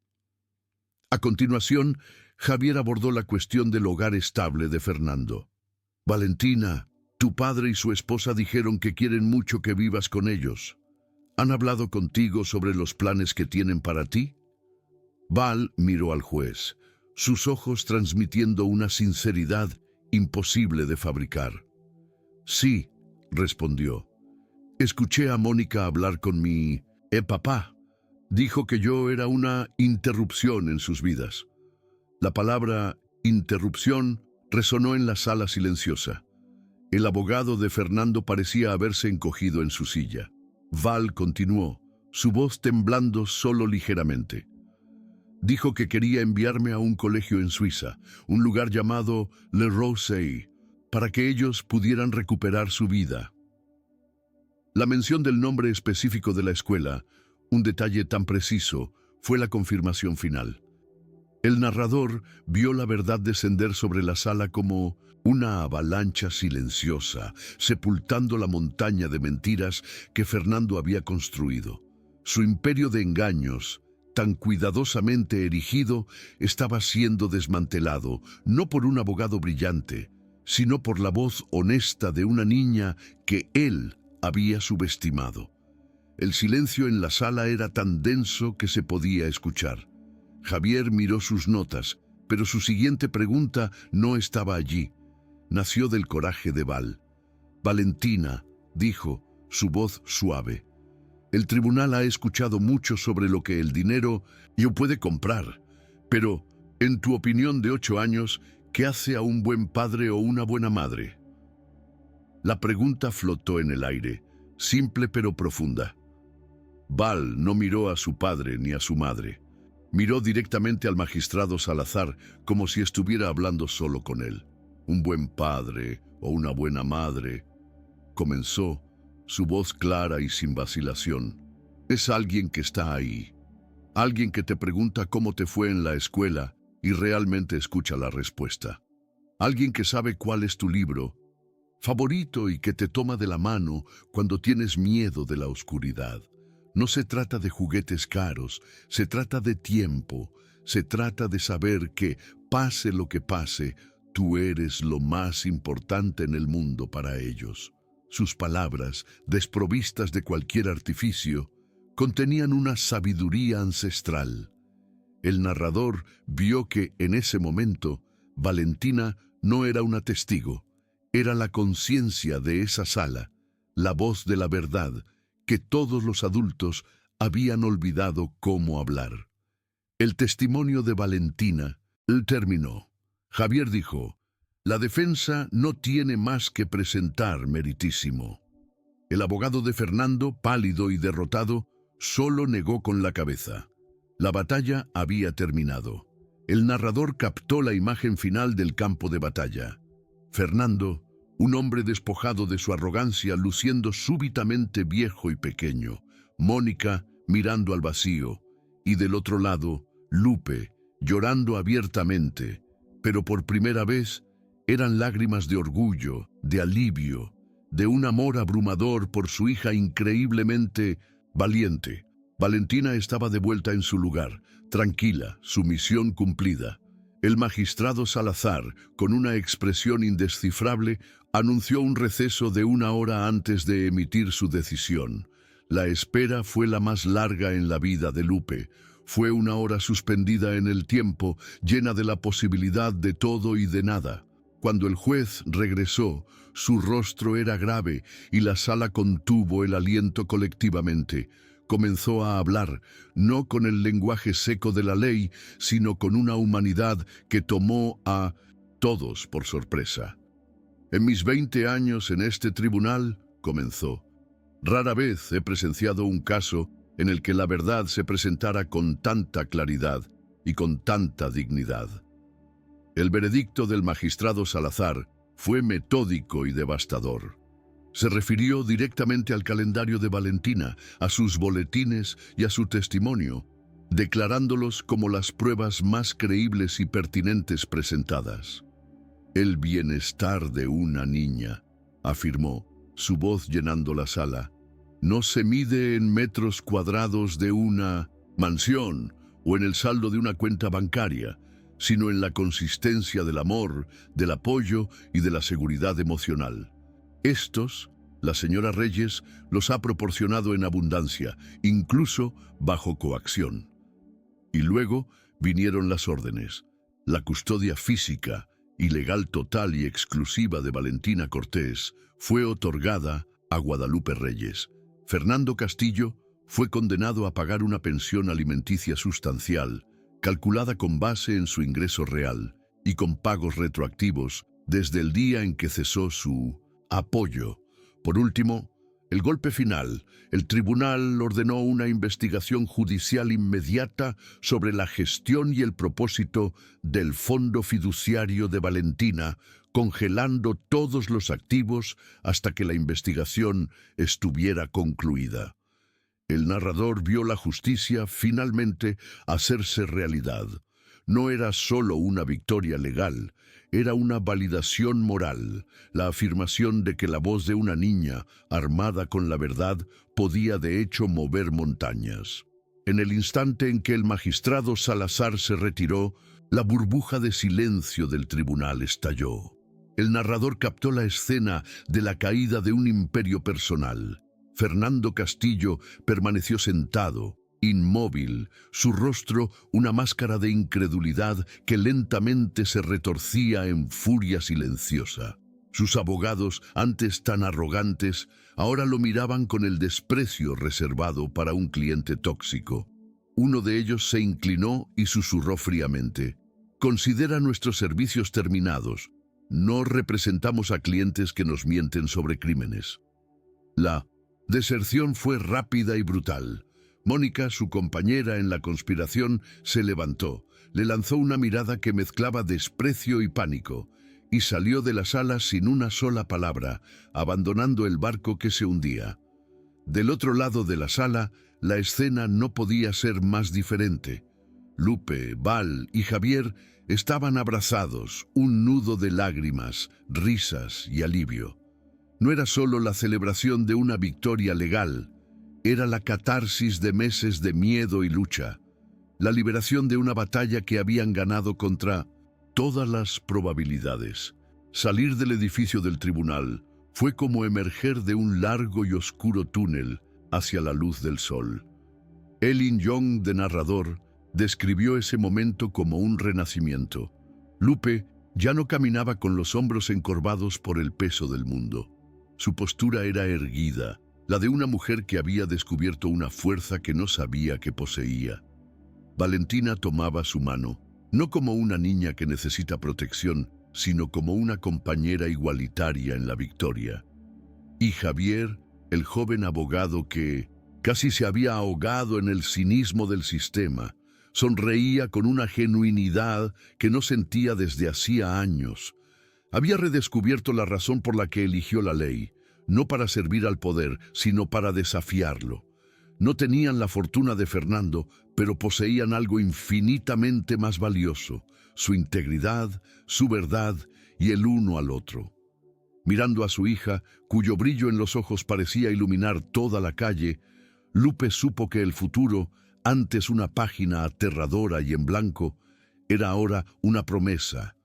A continuación, Javier abordó la cuestión del hogar estable de Fernando. «Valentina, tu padre y su esposa dijeron que quieren mucho que vivas con ellos. ¿Han hablado contigo sobre los planes que tienen para ti?» Val miró al juez, sus ojos transmitiendo una sinceridad imposible de fabricar. «Sí», respondió. «Escuché a Mónica hablar con mi papá. Dijo que yo era una interrupción en sus vidas». La palabra interrupción resonó en la sala silenciosa. El abogado de Fernando parecía haberse encogido en su silla. Val continuó, su voz temblando solo ligeramente. «Dijo que quería enviarme a un colegio en Suiza, un lugar llamado Le Rosey, para que ellos pudieran recuperar su vida». La mención del nombre específico de la escuela, un detalle tan preciso, fue la confirmación final. El narrador vio la verdad descender sobre la sala como una avalancha silenciosa, sepultando la montaña de mentiras que Fernando había construido. Su imperio de engaños, tan cuidadosamente erigido, estaba siendo desmantelado, no por un abogado brillante, sino por la voz honesta de una niña que él había subestimado. El silencio en la sala era tan denso que se podía escuchar. Javier miró sus notas, pero su siguiente pregunta no estaba allí. Nació del coraje de Val. Valentina, dijo, su voz suave. El tribunal ha escuchado mucho sobre lo que el dinero yo puede comprar, pero, en tu opinión de 8 años, ¿qué hace a un buen padre o una buena madre? La pregunta flotó en el aire, simple pero profunda. Val no miró a su padre ni a su madre. Miró directamente al magistrado Salazar como si estuviera hablando solo con él. Un buen padre o una buena madre, comenzó, su voz clara y sin vacilación. Es alguien que está ahí. Alguien que te pregunta cómo te fue en la escuela y realmente escucha la respuesta. Alguien que sabe cuál es tu libro favorito y que te toma de la mano cuando tienes miedo de la oscuridad. No se trata de juguetes caros, se trata de tiempo, se trata de saber que, pase lo que pase, tú eres lo más importante en el mundo para ellos. Sus palabras, desprovistas de cualquier artificio, contenían una sabiduría ancestral. El narrador vio que, en ese momento, Valentina no era una testigo, era la conciencia de esa sala, la voz de la verdad, que todos los adultos habían olvidado cómo hablar. El testimonio de Valentina terminó. Javier dijo, la defensa no tiene más que presentar, meritísimo. El abogado de Fernando, pálido y derrotado, solo negó con la cabeza. La batalla había terminado. El narrador captó la imagen final del campo de batalla. Fernando, un hombre despojado de su arrogancia, luciendo súbitamente viejo y pequeño. Mónica, mirando al vacío. Y del otro lado, Lupe, llorando abiertamente. Pero por primera vez, eran lágrimas de orgullo, de alivio, de un amor abrumador por su hija increíblemente valiente. Valentina estaba de vuelta en su lugar, tranquila, su misión cumplida. El magistrado Salazar, con una expresión indescifrable, anunció un receso de 1 hora antes de emitir su decisión. La espera fue la más larga en la vida de Lupe. Fue 1 hora suspendida en el tiempo, llena de la posibilidad de todo y de nada. Cuando el juez regresó, su rostro era grave y la sala contuvo el aliento colectivamente. Comenzó a hablar, no con el lenguaje seco de la ley, sino con una humanidad que tomó a todos por sorpresa. En mis 20 años en este tribunal, comenzó, rara vez he presenciado un caso en el que la verdad se presentara con tanta claridad y con tanta dignidad. El veredicto del magistrado Salazar fue metódico y devastador. Se refirió directamente al calendario de Valentina, a sus boletines y a su testimonio, declarándolos como las pruebas más creíbles y pertinentes presentadas. El bienestar de una niña, afirmó, su voz llenando la sala, no se mide en metros cuadrados de una mansión o en el saldo de una cuenta bancaria, sino en la consistencia del amor, del apoyo y de la seguridad emocional. Estos, la señora Reyes, los ha proporcionado en abundancia, incluso bajo coacción. Y luego vinieron las órdenes, la custodia física y legal total y exclusiva de Valentina Cortés fue otorgada a Guadalupe Reyes. Fernando Castillo fue condenado a pagar una pensión alimenticia sustancial, calculada con base en su ingreso real y con pagos retroactivos desde el día en que cesó su apoyo. Por último, el golpe final, el tribunal ordenó una investigación judicial inmediata sobre la gestión y el propósito del fondo fiduciario de Valentina, congelando todos los activos hasta que la investigación estuviera concluida. El narrador vio la justicia finalmente hacerse realidad. No era solo una victoria legal, era una validación moral, la afirmación de que la voz de una niña, armada con la verdad, podía de hecho mover montañas. En el instante en que el magistrado Salazar se retiró, la burbuja de silencio del tribunal estalló. El narrador captó la escena de la caída de un imperio personal. Fernando Castillo permaneció sentado, inmóvil, su rostro una máscara de incredulidad que lentamente se retorcía en furia silenciosa. Sus abogados, antes tan arrogantes, ahora lo miraban con el desprecio reservado para un cliente tóxico. Uno de ellos se inclinó y susurró fríamente: «Considera nuestros servicios terminados. No representamos a clientes que nos mienten sobre crímenes». La deserción fue rápida y brutal. Mónica, su compañera en la conspiración, se levantó, le lanzó una mirada que mezclaba desprecio y pánico, y salió de la sala sin una sola palabra, abandonando el barco que se hundía. Del otro lado de la sala, la escena no podía ser más diferente. Lupe, Val y Javier estaban abrazados, un nudo de lágrimas, risas y alivio. No era solo la celebración de una victoria legal, era la catarsis de meses de miedo y lucha, la liberación de una batalla que habían ganado contra todas las probabilidades. Salir del edificio del tribunal fue como emerger de un largo y oscuro túnel hacia la luz del sol. Elin Young, de narrador, describió ese momento como un renacimiento. Lupe ya no caminaba con los hombros encorvados por el peso del mundo. Su postura era erguida, la de una mujer que había descubierto una fuerza que no sabía que poseía. Valentina tomaba su mano, no como una niña que necesita protección, sino como una compañera igualitaria en la victoria. Y Javier, el joven abogado que casi se había ahogado en el cinismo del sistema, sonreía con una genuinidad que no sentía desde hacía años. Había redescubierto la razón por la que eligió la ley, no para servir al poder, sino para desafiarlo. No tenían la fortuna de Fernando, pero poseían algo infinitamente más valioso: su integridad, su verdad y el uno al otro. Mirando a su hija, cuyo brillo en los ojos parecía iluminar toda la calle, Lupe supo que el futuro, antes una página aterradora y en blanco, era ahora una promesa,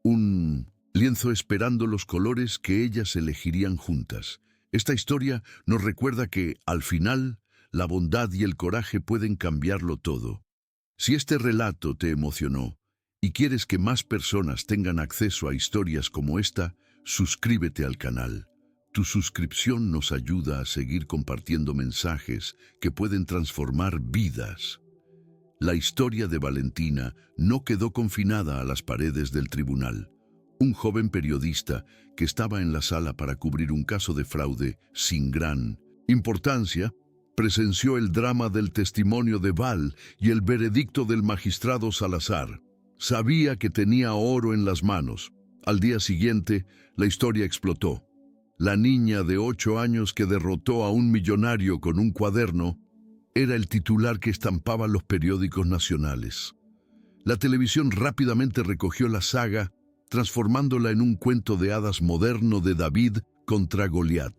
un lienzo esperando los colores que ellas elegirían juntas. Esta historia nos recuerda que, al final, la bondad y el coraje pueden cambiarlo todo. Si este relato te emocionó y quieres que más personas tengan acceso a historias como esta, suscríbete al canal. Tu suscripción nos ayuda a seguir compartiendo mensajes que pueden transformar vidas. La historia de Valentina no quedó confinada a las paredes del tribunal. Un joven periodista que estaba en la sala para cubrir un caso de fraude sin gran importancia, presenció el drama del testimonio de Val y el veredicto del magistrado Salazar. Sabía que tenía oro en las manos. Al día siguiente, la historia explotó. La niña de 8 años que derrotó a un millonario con un cuaderno era el titular que estampaba los periódicos nacionales. La televisión rápidamente recogió la saga, transformándola en un cuento de hadas moderno de David contra Goliat.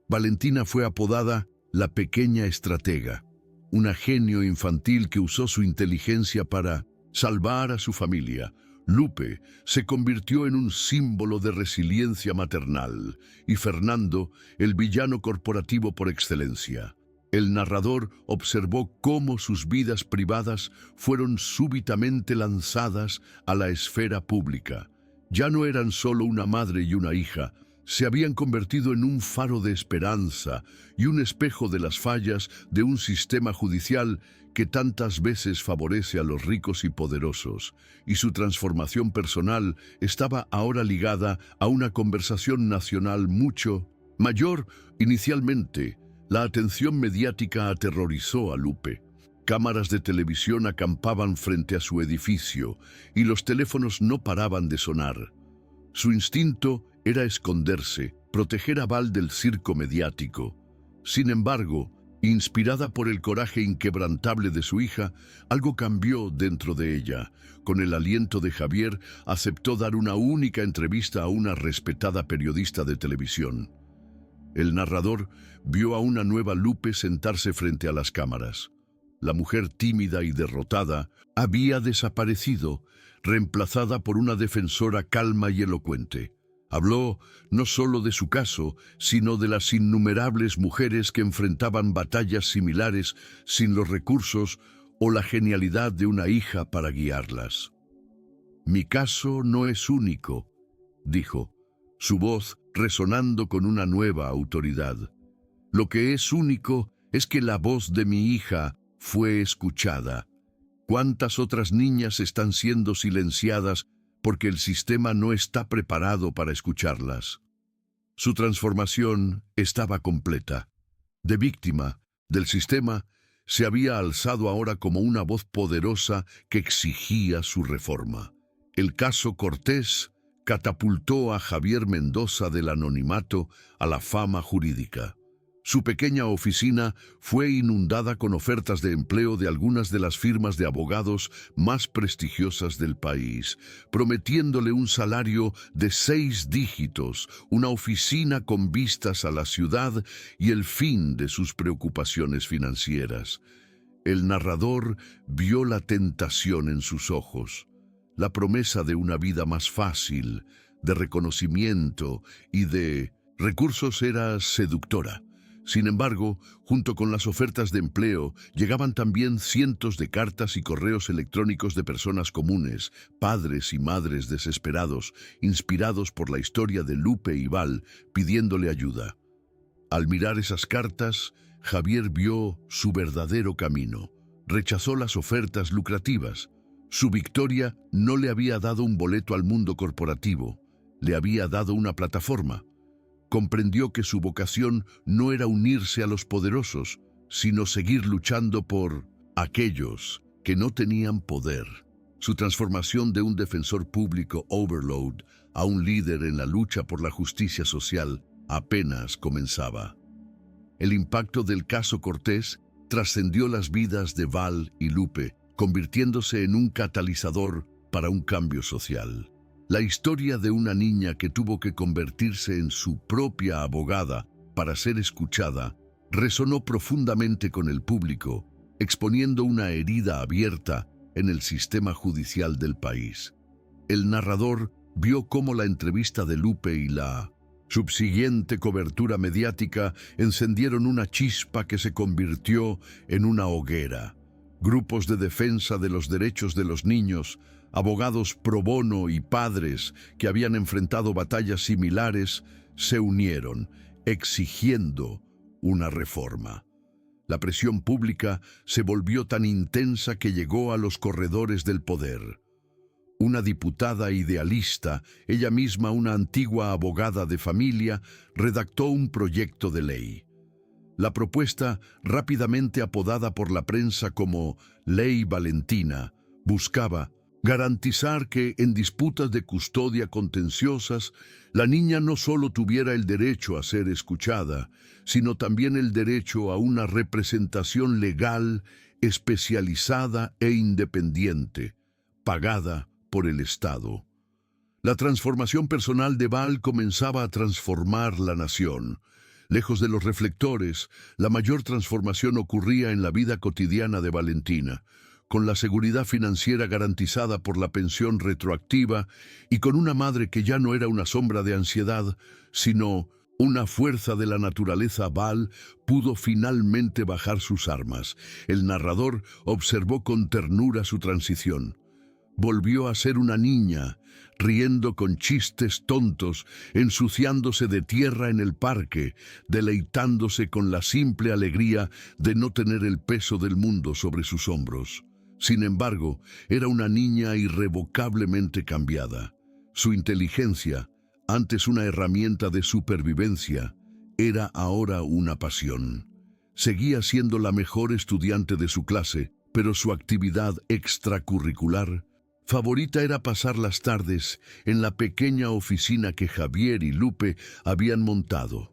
Valentina fue apodada la pequeña estratega, una genio infantil que usó su inteligencia para salvar a su familia. Lupe se convirtió en un símbolo de resiliencia maternal y Fernando, el villano corporativo por excelencia. El narrador observó cómo sus vidas privadas fueron súbitamente lanzadas a la esfera pública. Ya no eran solo una madre y una hija, se habían convertido en un faro de esperanza y un espejo de las fallas de un sistema judicial que tantas veces favorece a los ricos y poderosos, y su transformación personal estaba ahora ligada a una conversación nacional mucho mayor. Inicialmente, la atención mediática aterrorizó a Lupe. Cámaras de televisión acampaban frente a su edificio y los teléfonos no paraban de sonar. Su instinto era esconderse, proteger a Val del circo mediático. Sin embargo, inspirada por el coraje inquebrantable de su hija, algo cambió dentro de ella. Con el aliento de Javier, aceptó dar una única entrevista a una respetada periodista de televisión. El narrador vio a una nueva Lupe sentarse frente a las cámaras. La mujer tímida y derrotada había desaparecido, reemplazada por una defensora calma y elocuente. Habló no solo de su caso, sino de las innumerables mujeres que enfrentaban batallas similares sin los recursos o la genialidad de una hija para guiarlas. «Mi caso no es único», dijo, su voz resonando con una nueva autoridad. «Lo que es único es que la voz de mi hija fue escuchada. ¿Cuántas otras niñas están siendo silenciadas porque el sistema no está preparado para escucharlas?» Su transformación estaba completa. De víctima del sistema, se había alzado ahora como una voz poderosa que exigía su reforma. El caso Cortés catapultó a Javier Mendoza del anonimato a la fama jurídica. Su pequeña oficina fue inundada con ofertas de empleo de algunas de las firmas de abogados más prestigiosas del país, prometiéndole un salario de 6 dígitos, una oficina con vistas a la ciudad y el fin de sus preocupaciones financieras. El narrador vio la tentación en sus ojos, la promesa de una vida más fácil, de reconocimiento y de recursos era seductora. Sin embargo, junto con las ofertas de empleo, llegaban también cientos de cartas y correos electrónicos de personas comunes, padres y madres desesperados, inspirados por la historia de Lupe y Val, pidiéndole ayuda. Al mirar esas cartas, Javier vio su verdadero camino. Rechazó las ofertas lucrativas. Su victoria no le había dado un boleto al mundo corporativo, le había dado una plataforma. Comprendió que su vocación no era unirse a los poderosos, sino seguir luchando por aquellos que no tenían poder. Su transformación de un defensor público overload a un líder en la lucha por la justicia social apenas comenzaba. El impacto del caso Cortés trascendió las vidas de Val y Lupe, convirtiéndose en un catalizador para un cambio social. La historia de una niña que tuvo que convertirse en su propia abogada para ser escuchada resonó profundamente con el público, exponiendo una herida abierta en el sistema judicial del país. El narrador vio cómo la entrevista de Lupe y la subsiguiente cobertura mediática encendieron una chispa que se convirtió en una hoguera. Grupos de defensa de los derechos de los niños, abogados pro bono y padres que habían enfrentado batallas similares se unieron, exigiendo una reforma. La presión pública se volvió tan intensa que llegó a los corredores del poder. Una diputada idealista, ella misma una antigua abogada de familia, redactó un proyecto de ley. La propuesta, rápidamente apodada por la prensa como Ley Valentina, buscaba garantizar que en disputas de custodia contenciosas, la niña no solo tuviera el derecho a ser escuchada, sino también el derecho a una representación legal, especializada e independiente, pagada por el Estado. La transformación personal de Val comenzaba a transformar la nación. Lejos de los reflectores, la mayor transformación ocurría en la vida cotidiana de Valentina, con la seguridad financiera garantizada por la pensión retroactiva y con una madre que ya no era una sombra de ansiedad, sino una fuerza de la naturaleza. Val pudo finalmente bajar sus armas. El narrador observó con ternura su transición. Volvió a ser una niña, riendo con chistes tontos, ensuciándose de tierra en el parque, deleitándose con la simple alegría de no tener el peso del mundo sobre sus hombros. Sin embargo, era una niña irrevocablemente cambiada. Su inteligencia, antes una herramienta de supervivencia, era ahora una pasión. Seguía siendo la mejor estudiante de su clase, pero su actividad extracurricular favorita era pasar las tardes en la pequeña oficina que Javier y Lupe habían montado,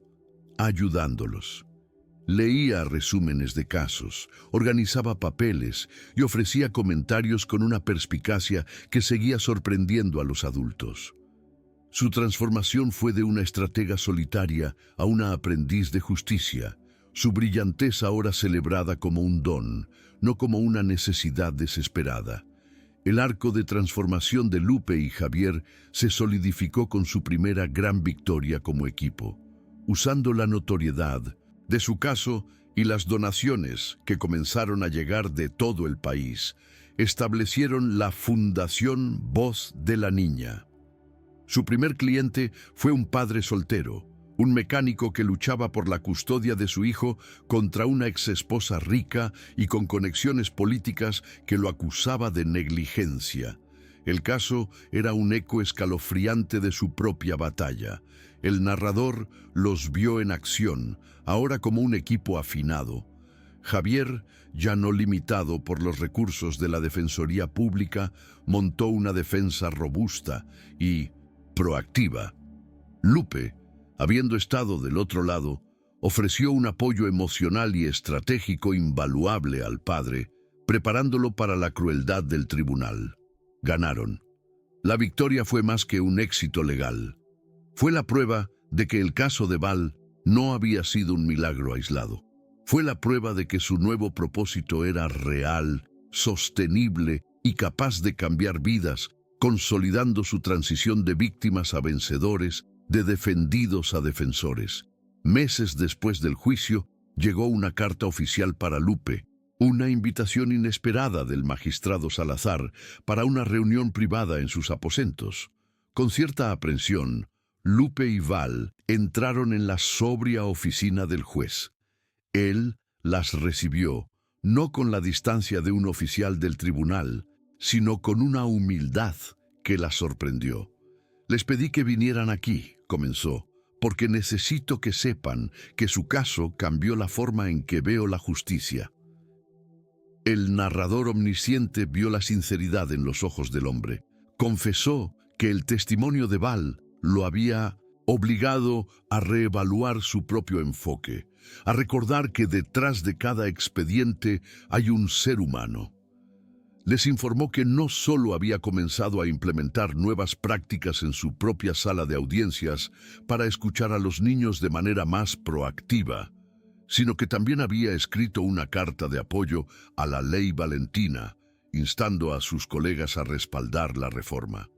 ayudándolos. Leía resúmenes de casos, organizaba papeles y ofrecía comentarios con una perspicacia que seguía sorprendiendo a los adultos. Su transformación fue de una estratega solitaria a una aprendiz de justicia, su brillantez ahora celebrada como un don, no como una necesidad desesperada. El arco de transformación de Lupe y Javier se solidificó con su primera gran victoria como equipo, usando la notoriedad de su caso y las donaciones que comenzaron a llegar de todo el país. Establecieron la Fundación Voz de la Niña. Su primer cliente fue un padre soltero, un mecánico que luchaba por la custodia de su hijo contra una exesposa rica y con conexiones políticas que lo acusaba de negligencia. El caso era un eco escalofriante de su propia batalla. El narrador los vio en acción, ahora como un equipo afinado. Javier, ya no limitado por los recursos de la Defensoría Pública, montó una defensa robusta y proactiva. Lupe, habiendo estado del otro lado, ofreció un apoyo emocional y estratégico invaluable al padre, preparándolo para la crueldad del tribunal. Ganaron. La victoria fue más que un éxito legal. Fue la prueba de que el caso de Val no había sido un milagro aislado. Fue la prueba de que su nuevo propósito era real, sostenible y capaz de cambiar vidas, consolidando su transición de víctimas a vencedores, de defendidos a defensores. Meses después del juicio, llegó una carta oficial para Lupe, una invitación inesperada del magistrado Salazar para una reunión privada en sus aposentos. Con cierta aprensión, Lupe y Val entraron en la sobria oficina del juez. Él las recibió, no con la distancia de un oficial del tribunal, sino con una humildad que las sorprendió. «Les pedí que vinieran aquí», comenzó, «porque necesito que sepan que su caso cambió la forma en que veo la justicia». El narrador omnisciente vio la sinceridad en los ojos del hombre. Confesó que el testimonio de Val lo había obligado a reevaluar su propio enfoque, a recordar que detrás de cada expediente hay un ser humano. Les informó que no solo había comenzado a implementar nuevas prácticas en su propia sala de audiencias para escuchar a los niños de manera más proactiva, sino que también había escrito una carta de apoyo a la Ley Valentina, instando a sus colegas a respaldar la reforma.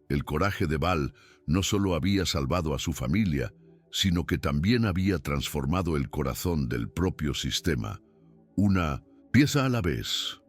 El coraje de Val no solo había salvado a su familia, sino que también había transformado el corazón del propio sistema. Una pieza a la vez.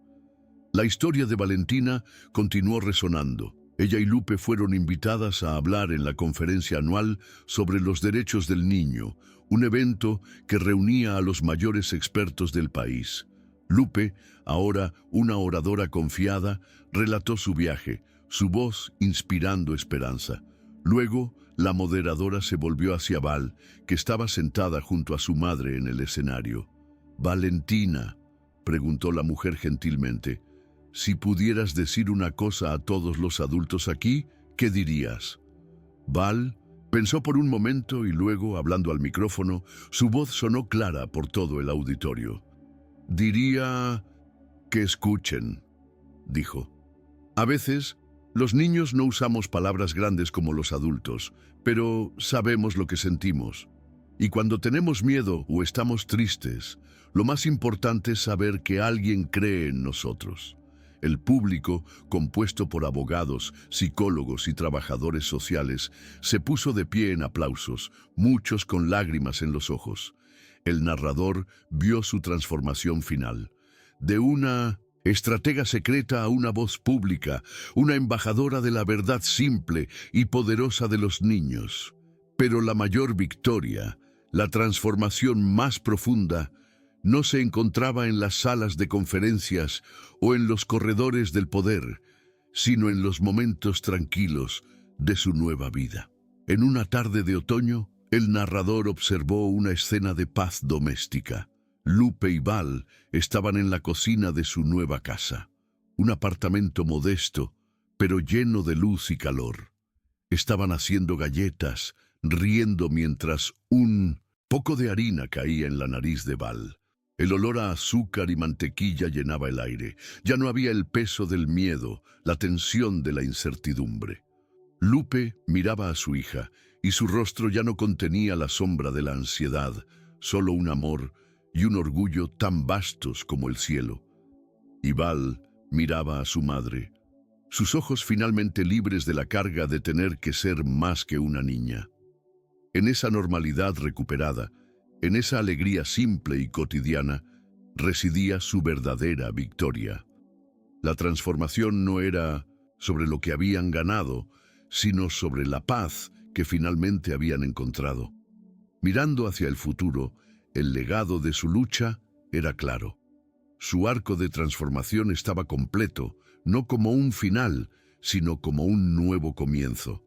La historia de Valentina continuó resonando. Ella y Lupe fueron invitadas a hablar en la conferencia anual sobre los derechos del niño, un evento que reunía a los mayores expertos del país. Lupe, ahora una oradora confiada, relató su viaje, su voz inspirando esperanza. Luego, la moderadora se volvió hacia Val, que estaba sentada junto a su madre en el escenario. «Valentina», preguntó la mujer gentilmente, «si pudieras decir una cosa a todos los adultos aquí, ¿qué dirías?» Val pensó por un momento y luego, hablando al micrófono, su voz sonó clara por todo el auditorio. «Diría que escuchen», dijo. «A veces, los niños no usamos palabras grandes como los adultos, pero sabemos lo que sentimos. Y cuando tenemos miedo o estamos tristes, lo más importante es saber que alguien cree en nosotros». El público, compuesto por abogados, psicólogos y trabajadores sociales, se puso de pie en aplausos, muchos con lágrimas en los ojos. El narrador vio su transformación final. De una estratega secreta a una voz pública, una embajadora de la verdad simple y poderosa de los niños. Pero la mayor victoria, la transformación más profunda, no se encontraba en las salas de conferencias o en los corredores del poder, sino en los momentos tranquilos de su nueva vida. En una tarde de otoño, el narrador observó una escena de paz doméstica. Lupe y Val estaban en la cocina de su nueva casa, un apartamento modesto, pero lleno de luz y calor. Estaban haciendo galletas, riendo mientras un poco de harina caía en la nariz de Val. El olor a azúcar y mantequilla llenaba el aire. Ya no había el peso del miedo, la tensión de la incertidumbre. Lupe miraba a su hija, y su rostro ya no contenía la sombra de la ansiedad, solo un amor y un orgullo tan vastos como el cielo. Y Val miraba a su madre, sus ojos finalmente libres de la carga de tener que ser más que una niña. En esa normalidad recuperada, en esa alegría simple y cotidiana, residía su verdadera victoria. La transformación no era sobre lo que habían ganado, sino sobre la paz que finalmente habían encontrado. Mirando hacia el futuro, el legado de su lucha era claro. Su arco de transformación estaba completo, no como un final, sino como un nuevo comienzo.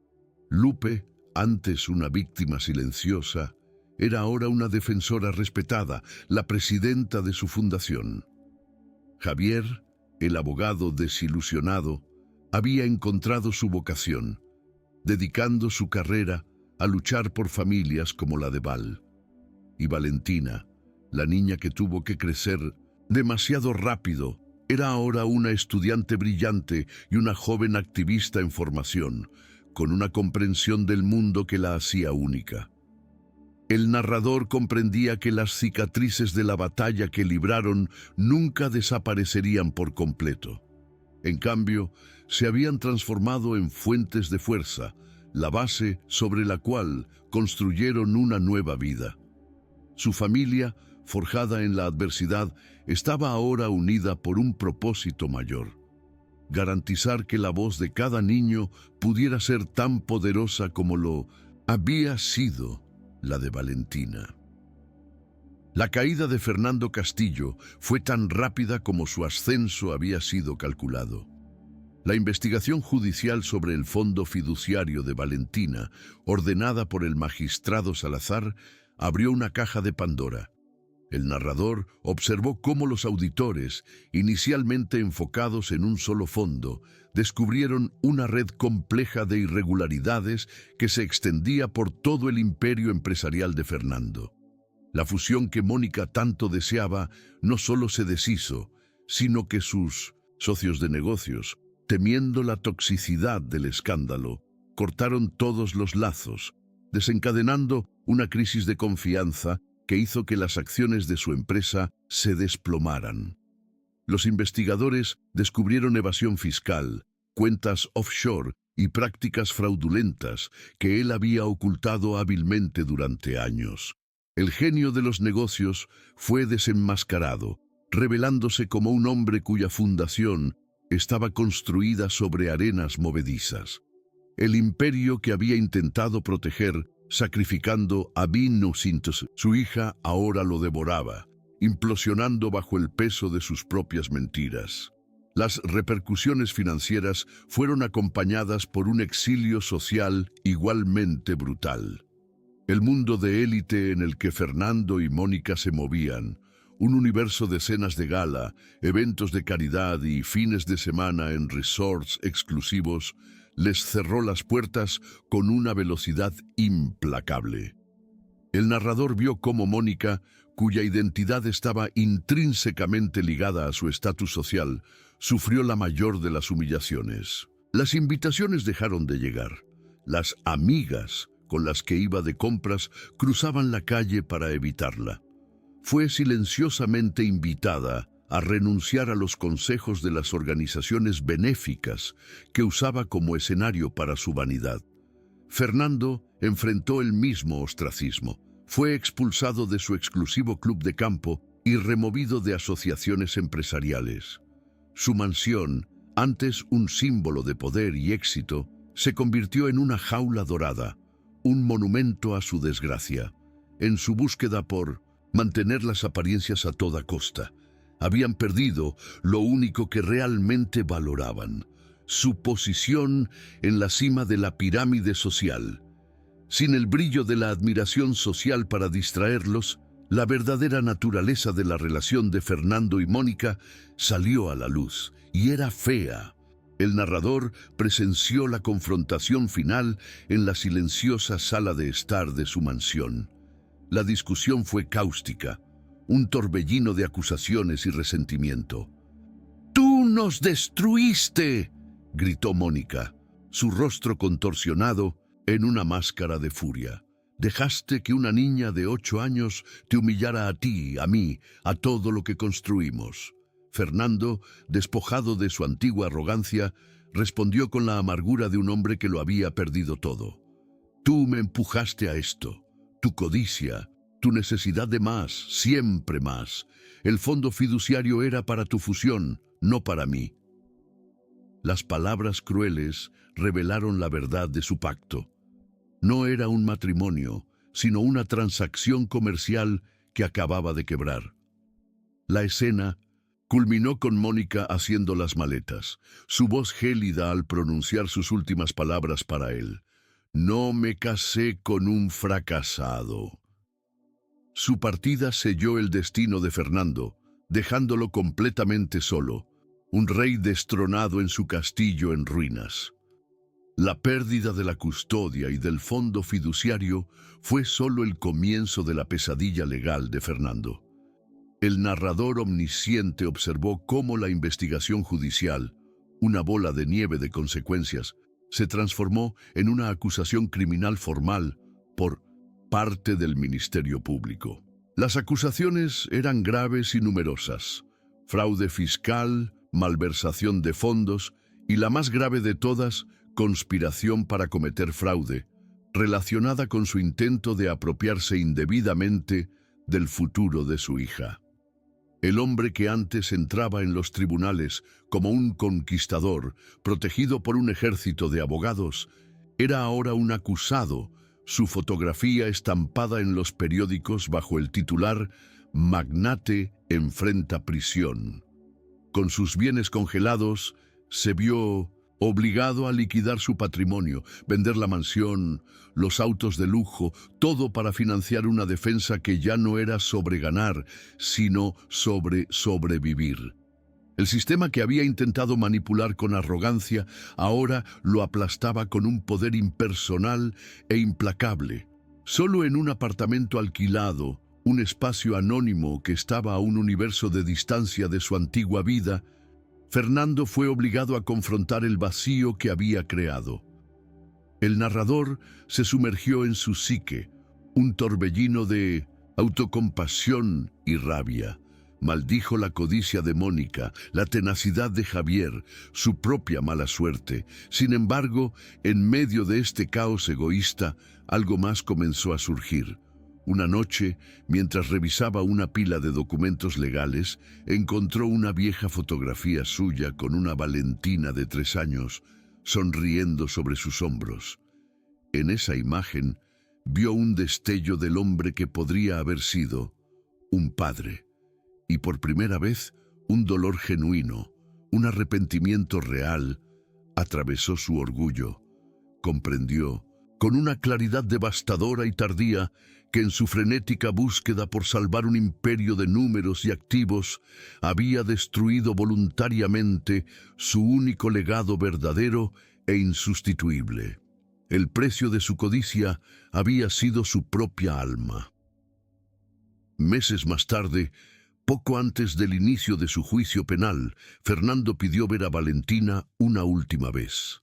Lupe, antes una víctima silenciosa, era ahora una defensora respetada, la presidenta de su fundación. Javier, el abogado desilusionado, había encontrado su vocación, dedicando su carrera a luchar por familias como la de Val. Y Valentina, la niña que tuvo que crecer demasiado rápido, era ahora una estudiante brillante y una joven activista en formación, con una comprensión del mundo que la hacía única. El narrador comprendía que las cicatrices de la batalla que libraron nunca desaparecerían por completo. En cambio, se habían transformado en fuentes de fuerza, la base sobre la cual construyeron una nueva vida. Su familia, forjada en la adversidad, estaba ahora unida por un propósito mayor: garantizar que la voz de cada niño pudiera ser tan poderosa como lo había sido la de Valentina. La caída de Fernando Castillo fue tan rápida como su ascenso había sido calculado. La investigación judicial sobre el fondo fiduciario de Valentina, ordenada por el magistrado Salazar, abrió una caja de Pandora. El narrador observó cómo los auditores, inicialmente enfocados en un solo fondo, descubrieron una red compleja de irregularidades que se extendía por todo el imperio empresarial de Fernando. La fusión que Mónica tanto deseaba no solo se deshizo, sino que sus socios de negocios, temiendo la toxicidad del escándalo, cortaron todos los lazos, desencadenando una crisis de confianza que hizo que las acciones de su empresa se desplomaran. Los investigadores descubrieron evasión fiscal, cuentas offshore y prácticas fraudulentas que él había ocultado hábilmente durante años. El genio de los negocios fue desenmascarado, revelándose como un hombre cuya fundación estaba construida sobre arenas movedizas. El imperio que había intentado proteger, sacrificando a Vinusintos, su hija, ahora lo devoraba, implosionando bajo el peso de sus propias mentiras. Las repercusiones financieras fueron acompañadas por un exilio social igualmente brutal. El mundo de élite en el que Fernando y Mónica se movían, un universo de cenas de gala, eventos de caridad y fines de semana en resorts exclusivos, les cerró las puertas con una velocidad implacable. El narrador vio cómo Mónica, cuya identidad estaba intrínsecamente ligada a su estatus social, sufrió la mayor de las humillaciones. Las invitaciones dejaron de llegar. Las amigas con las que iba de compras cruzaban la calle para evitarla. Fue silenciosamente invitada a renunciar a los consejos de las organizaciones benéficas que usaba como escenario para su vanidad. Fernando enfrentó el mismo ostracismo. Fue expulsado de su exclusivo club de campo y removido de asociaciones empresariales. Su mansión, antes un símbolo de poder y éxito, se convirtió en una jaula dorada, un monumento a su desgracia. En su búsqueda por mantener las apariencias a toda costa, habían perdido lo único que realmente valoraban: su posición en la cima de la pirámide social. Sin el brillo de la admiración social para distraerlos, la verdadera naturaleza de la relación de Fernando y Mónica salió a la luz, y era fea. El narrador presenció la confrontación final en la silenciosa sala de estar de su mansión. La discusión fue cáustica, un torbellino de acusaciones y resentimiento. «¡Tú nos destruiste!», gritó Mónica, su rostro contorsionado en una máscara de furia. «Dejaste que una niña de 8 años te humillara a ti, a mí, a todo lo que construimos». Fernando, despojado de su antigua arrogancia, respondió con la amargura de un hombre que lo había perdido todo. «Tú me empujaste a esto. Tu codicia, tu necesidad de más, siempre más. El fondo fiduciario era para tu fusión, no para mí». Las palabras crueles revelaron la verdad de su pacto. No era un matrimonio, sino una transacción comercial que acababa de quebrar. La escena culminó con Mónica haciendo las maletas, su voz gélida al pronunciar sus últimas palabras para él. «No me casé con un fracasado». Su partida selló el destino de Fernando, dejándolo completamente solo, un rey destronado en su castillo en ruinas. La pérdida de la custodia y del fondo fiduciario fue solo el comienzo de la pesadilla legal de Fernando. El narrador omnisciente observó cómo la investigación judicial, una bola de nieve de consecuencias, se transformó en una acusación criminal formal por parte del Ministerio Público. Las acusaciones eran graves y numerosas: fraude fiscal, malversación de fondos y, la más grave de todas, conspiración para cometer fraude, relacionada con su intento de apropiarse indebidamente del futuro de su hija. El hombre que antes entraba en los tribunales como un conquistador, protegido por un ejército de abogados, era ahora un acusado, su fotografía estampada en los periódicos bajo el titular «Magnate enfrenta prisión». Con sus bienes congelados, se vio obligado a liquidar su patrimonio, vender la mansión, los autos de lujo, todo para financiar una defensa que ya no era sobre ganar, sino sobre sobrevivir. El sistema que había intentado manipular con arrogancia ahora lo aplastaba con un poder impersonal e implacable. Solo en un apartamento alquilado, un espacio anónimo que estaba a un universo de distancia de su antigua vida, Fernando fue obligado a confrontar el vacío que había creado. El narrador se sumergió en su psique, un torbellino de autocompasión y rabia. Maldijo la codicia de Mónica, la tenacidad de Javier, su propia mala suerte. Sin embargo, en medio de este caos egoísta, algo más comenzó a surgir. Una noche, mientras revisaba una pila de documentos legales, encontró una vieja fotografía suya con una Valentina de 3 años, sonriendo sobre sus hombros. En esa imagen, vio un destello del hombre que podría haber sido un padre. Y por primera vez, un dolor genuino, un arrepentimiento real, atravesó su orgullo. Comprendió, con una claridad devastadora y tardía, que en su frenética búsqueda por salvar un imperio de números y activos, había destruido voluntariamente su único legado verdadero e insustituible. El precio de su codicia había sido su propia alma. Meses más tarde, poco antes del inicio de su juicio penal, Fernando pidió ver a Valentina una última vez.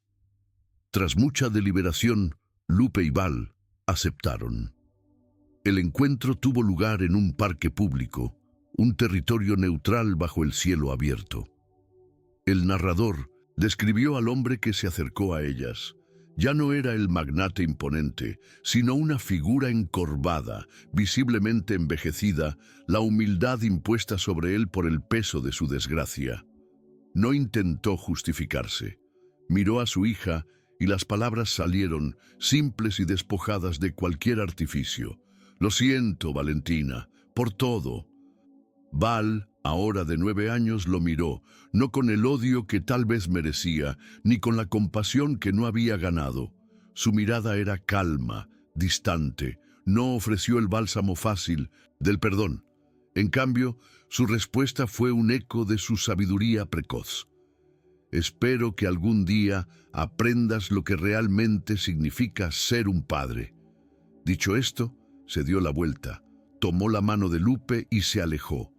Tras mucha deliberación, Lupe y Val aceptaron. El encuentro tuvo lugar en un parque público, un territorio neutral bajo el cielo abierto. El narrador describió al hombre que se acercó a ellas. Ya no era el magnate imponente, sino una figura encorvada, visiblemente envejecida, la humildad impuesta sobre él por el peso de su desgracia. No intentó justificarse. Miró a su hija y las palabras salieron, simples y despojadas de cualquier artificio. «Lo siento, Valentina, por todo». Val, ahora de 9 años, lo miró, no con el odio que tal vez merecía, ni con la compasión que no había ganado. Su mirada era calma, distante, no ofreció el bálsamo fácil del perdón. En cambio, su respuesta fue un eco de su sabiduría precoz. Espero que algún día aprendas lo que realmente significa ser un padre. Dicho esto, se dio la vuelta, tomó la mano de Lupe y se alejó,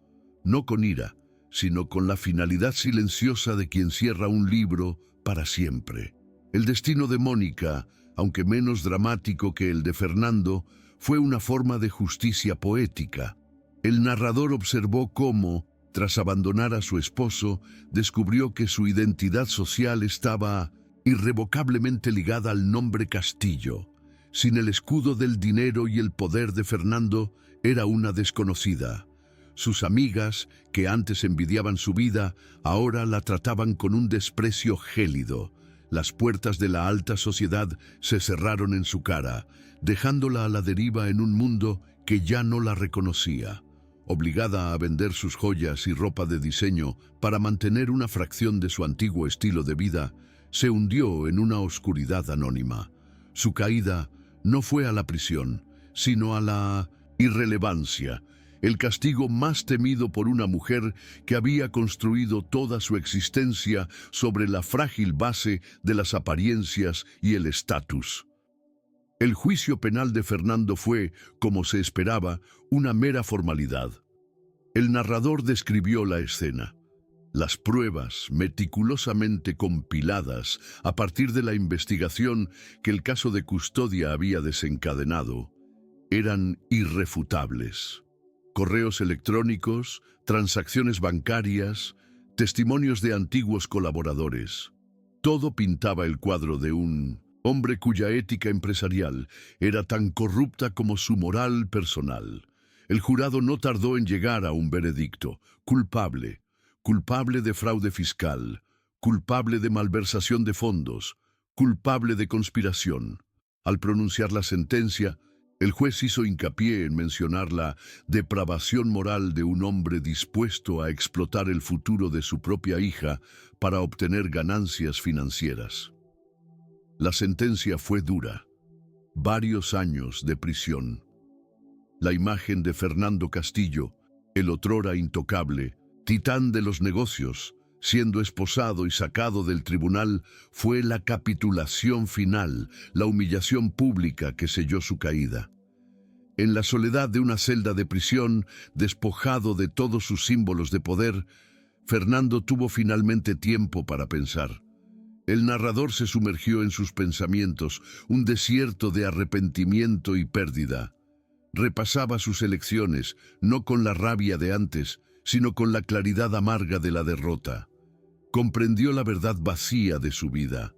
no con ira, sino con la finalidad silenciosa de quien cierra un libro para siempre. El destino de Mónica, aunque menos dramático que el de Fernando, fue una forma de justicia poética. El narrador observó cómo, tras abandonar a su esposo, descubrió que su identidad social estaba irrevocablemente ligada al nombre Castillo. Sin el escudo del dinero y el poder de Fernando, era una desconocida. Sus amigas, que antes envidiaban su vida, ahora la trataban con un desprecio gélido. Las puertas de la alta sociedad se cerraron en su cara, dejándola a la deriva en un mundo que ya no la reconocía. Obligada a vender sus joyas y ropa de diseño para mantener una fracción de su antiguo estilo de vida, se hundió en una oscuridad anónima. Su caída no fue a la prisión, sino a la irrelevancia, el castigo más temido por una mujer que había construido toda su existencia sobre la frágil base de las apariencias y el estatus. El juicio penal de Fernando fue, como se esperaba, una mera formalidad. El narrador describió la escena. Las pruebas, meticulosamente compiladas a partir de la investigación que el caso de custodia había desencadenado, eran irrefutables. Correos electrónicos, transacciones bancarias, testimonios de antiguos colaboradores. Todo pintaba el cuadro de un hombre cuya ética empresarial era tan corrupta como su moral personal. El jurado no tardó en llegar a un veredicto: culpable, culpable de fraude fiscal, culpable de malversación de fondos, culpable de conspiración. Al pronunciar la sentencia, el juez hizo hincapié en mencionar la depravación moral de un hombre dispuesto a explotar el futuro de su propia hija para obtener ganancias financieras. La sentencia fue dura: varios años de prisión. La imagen de Fernando Castillo, el otrora intocable, titán de los negocios, siendo esposado y sacado del tribunal, fue la capitulación final, la humillación pública que selló su caída. En la soledad de una celda de prisión, despojado de todos sus símbolos de poder, Fernando tuvo finalmente tiempo para pensar. El narrador se sumergió en sus pensamientos, un desierto de arrepentimiento y pérdida. Repasaba sus elecciones, no con la rabia de antes, sino con la claridad amarga de la derrota. Comprendió la verdad vacía de su vida.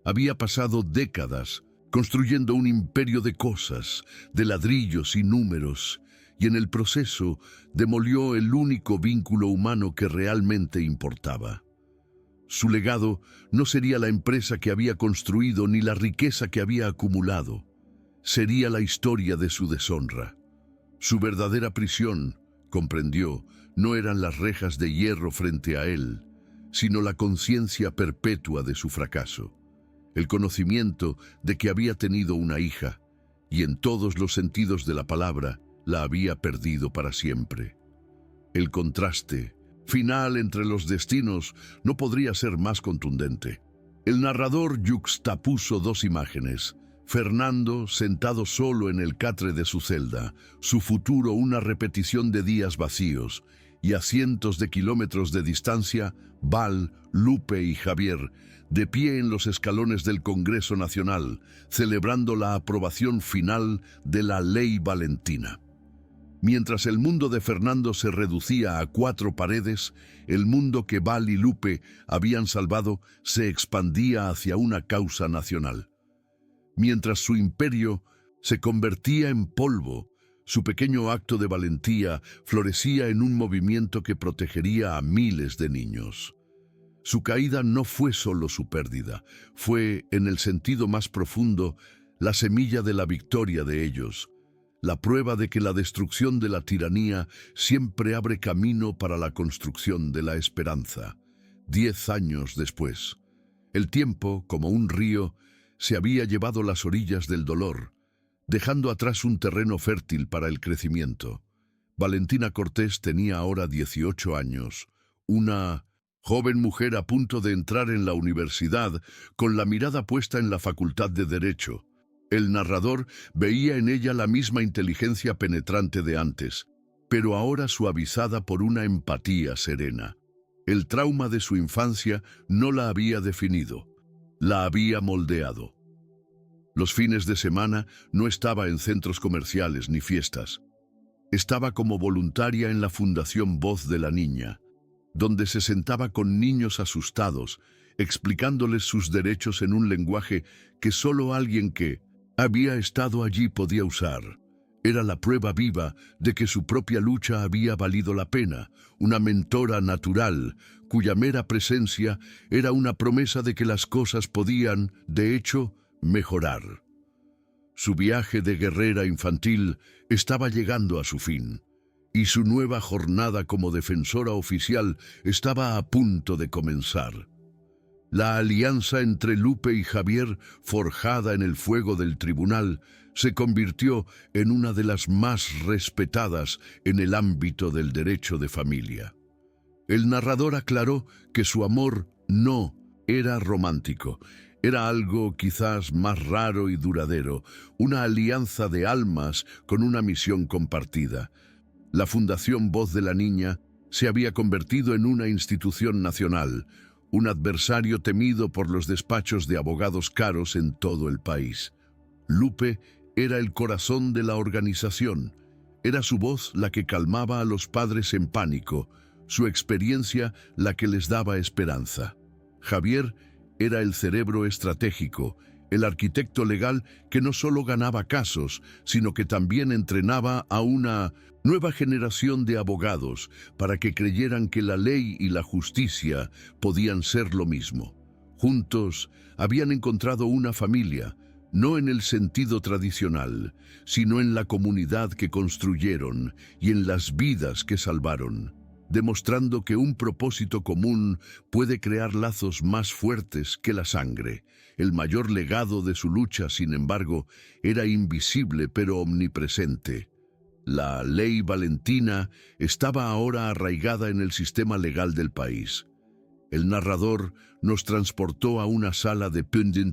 Había pasado décadas construyendo un imperio de cosas, de ladrillos y números, y en el proceso demolió el único vínculo humano que realmente importaba. Su legado no sería la empresa que había construido ni la riqueza que había acumulado. Sería la historia de su deshonra. Su verdadera prisión, comprendió, no eran las rejas de hierro frente a él, sino la conciencia perpetua de su fracaso. El conocimiento de que había tenido una hija, y en todos los sentidos de la palabra, la había perdido para siempre. El contraste final entre los destinos no podría ser más contundente. El narrador yuxtapuso dos imágenes: Fernando sentado solo en el catre de su celda, su futuro una repetición de días vacíos, y a cientos de kilómetros de distancia, Val, Lupe y Javier, de pie en los escalones del Congreso Nacional, celebrando la aprobación final de la Ley Valentina. Mientras el mundo de Fernando se reducía a cuatro paredes, el mundo que Val y Lupe habían salvado se expandía hacia una causa nacional. Mientras su imperio se convertía en polvo, su pequeño acto de valentía florecía en un movimiento que protegería a miles de niños. Su caída no fue solo su pérdida, fue, en el sentido más profundo, la semilla de la victoria de ellos, la prueba de que la destrucción de la tiranía siempre abre camino para la construcción de la esperanza. 10 años después, el tiempo, como un río, se había llevado las orillas del dolor, dejando atrás un terreno fértil para el crecimiento. Valentina Cortés tenía ahora 18 años, una joven mujer a punto de entrar en la universidad, con la mirada puesta en la Facultad de Derecho. El narrador veía en ella la misma inteligencia penetrante de antes, pero ahora suavizada por una empatía serena. El trauma de su infancia no la había definido, la había moldeado. Los fines de semana no estaba en centros comerciales ni fiestas. Estaba como voluntaria en la Fundación Voz de la Niña, donde se sentaba con niños asustados, explicándoles sus derechos en un lenguaje que solo alguien que había estado allí podía usar. Era la prueba viva de que su propia lucha había valido la pena, una mentora natural, cuya mera presencia era una promesa de que las cosas podían, de hecho, mejorar. Su viaje de guerrera infantil estaba llegando a su fin, y su nueva jornada como defensora oficial estaba a punto de comenzar. La alianza entre Lupe y Javier, forjada en el fuego del tribunal, se convirtió en una de las más respetadas en el ámbito del derecho de familia. El narrador aclaró que su amor no era romántico, era algo quizás más raro y duradero, una alianza de almas con una misión compartida. La Fundación Voz de la Niña se había convertido en una institución nacional, un adversario temido por los despachos de abogados caros en todo el país. Lupe era el corazón de la organización. Era su voz la que calmaba a los padres en pánico, su experiencia la que les daba esperanza. Javier era el cerebro estratégico, el arquitecto legal que no solo ganaba casos, sino que también entrenaba a una nueva generación de abogados para que creyeran que la ley y la justicia podían ser lo mismo. Juntos habían encontrado una familia, no en el sentido tradicional, sino en la comunidad que construyeron y en las vidas que salvaron, demostrando que un propósito común puede crear lazos más fuertes que la sangre. El mayor legado de su lucha, sin embargo, era invisible pero omnipresente. La ley Valentina estaba ahora arraigada en el sistema legal del país. El narrador nos transportó a una sala de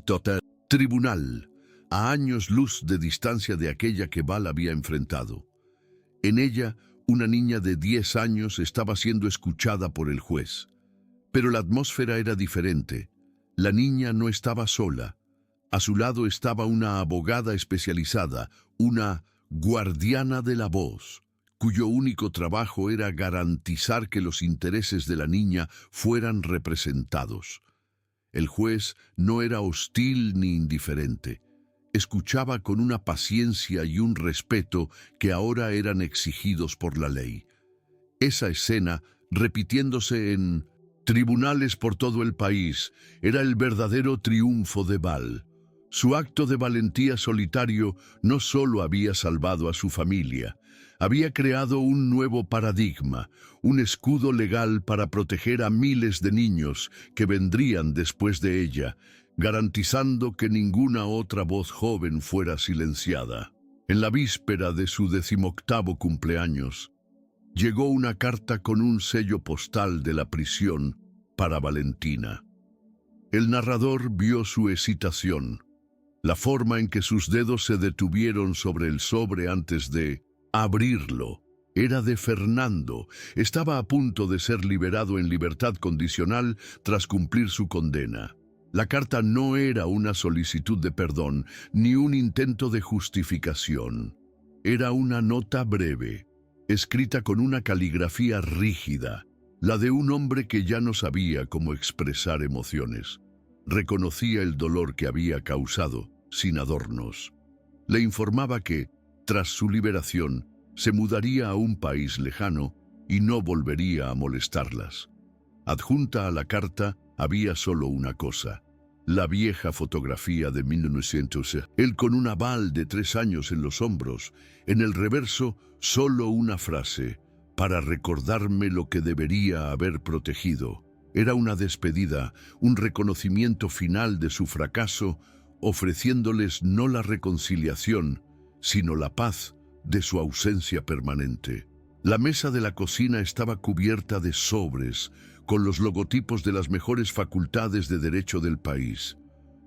Total tribunal, a años luz de distancia de aquella que Val había enfrentado. En ella, una niña de 10 años estaba siendo escuchada por el juez. Pero la atmósfera era diferente. La niña no estaba sola. A su lado estaba una abogada especializada, una guardiana de la voz, cuyo único trabajo era garantizar que los intereses de la niña fueran representados. El juez no era hostil ni indiferente. Escuchaba con una paciencia y un respeto que ahora eran exigidos por la ley. Esa escena, repitiéndose en tribunales por todo el país, era el verdadero triunfo de Val. Su acto de valentía solitario no solo había salvado a su familia, había creado un nuevo paradigma, un escudo legal para proteger a miles de niños que vendrían después de ella, garantizando que ninguna otra voz joven fuera silenciada. En la víspera de su 18º cumpleaños, llegó una carta con un sello postal de la prisión para Valentina. El narrador vio su excitación, la forma en que sus dedos se detuvieron sobre el sobre antes de abrirlo. Era de Fernando. Estaba a punto de ser liberado en libertad condicional tras cumplir su condena. La carta no era una solicitud de perdón, ni un intento de justificación. Era una nota breve, escrita con una caligrafía rígida, la de un hombre que ya no sabía cómo expresar emociones. Reconocía el dolor que había causado, sin adornos. Le informaba que, tras su liberación, se mudaría a un país lejano y no volvería a molestarlas. Adjunta a la carta había solo una cosa: la vieja fotografía de 1900, él con una Val de 3 años en los hombros. En el reverso, solo una frase: para recordarme lo que debería haber protegido. Era una despedida, un reconocimiento final de su fracaso, ofreciéndoles no la reconciliación, sino la paz de su ausencia permanente. La mesa de la cocina estaba cubierta de sobres, con los logotipos de las mejores facultades de Derecho del país.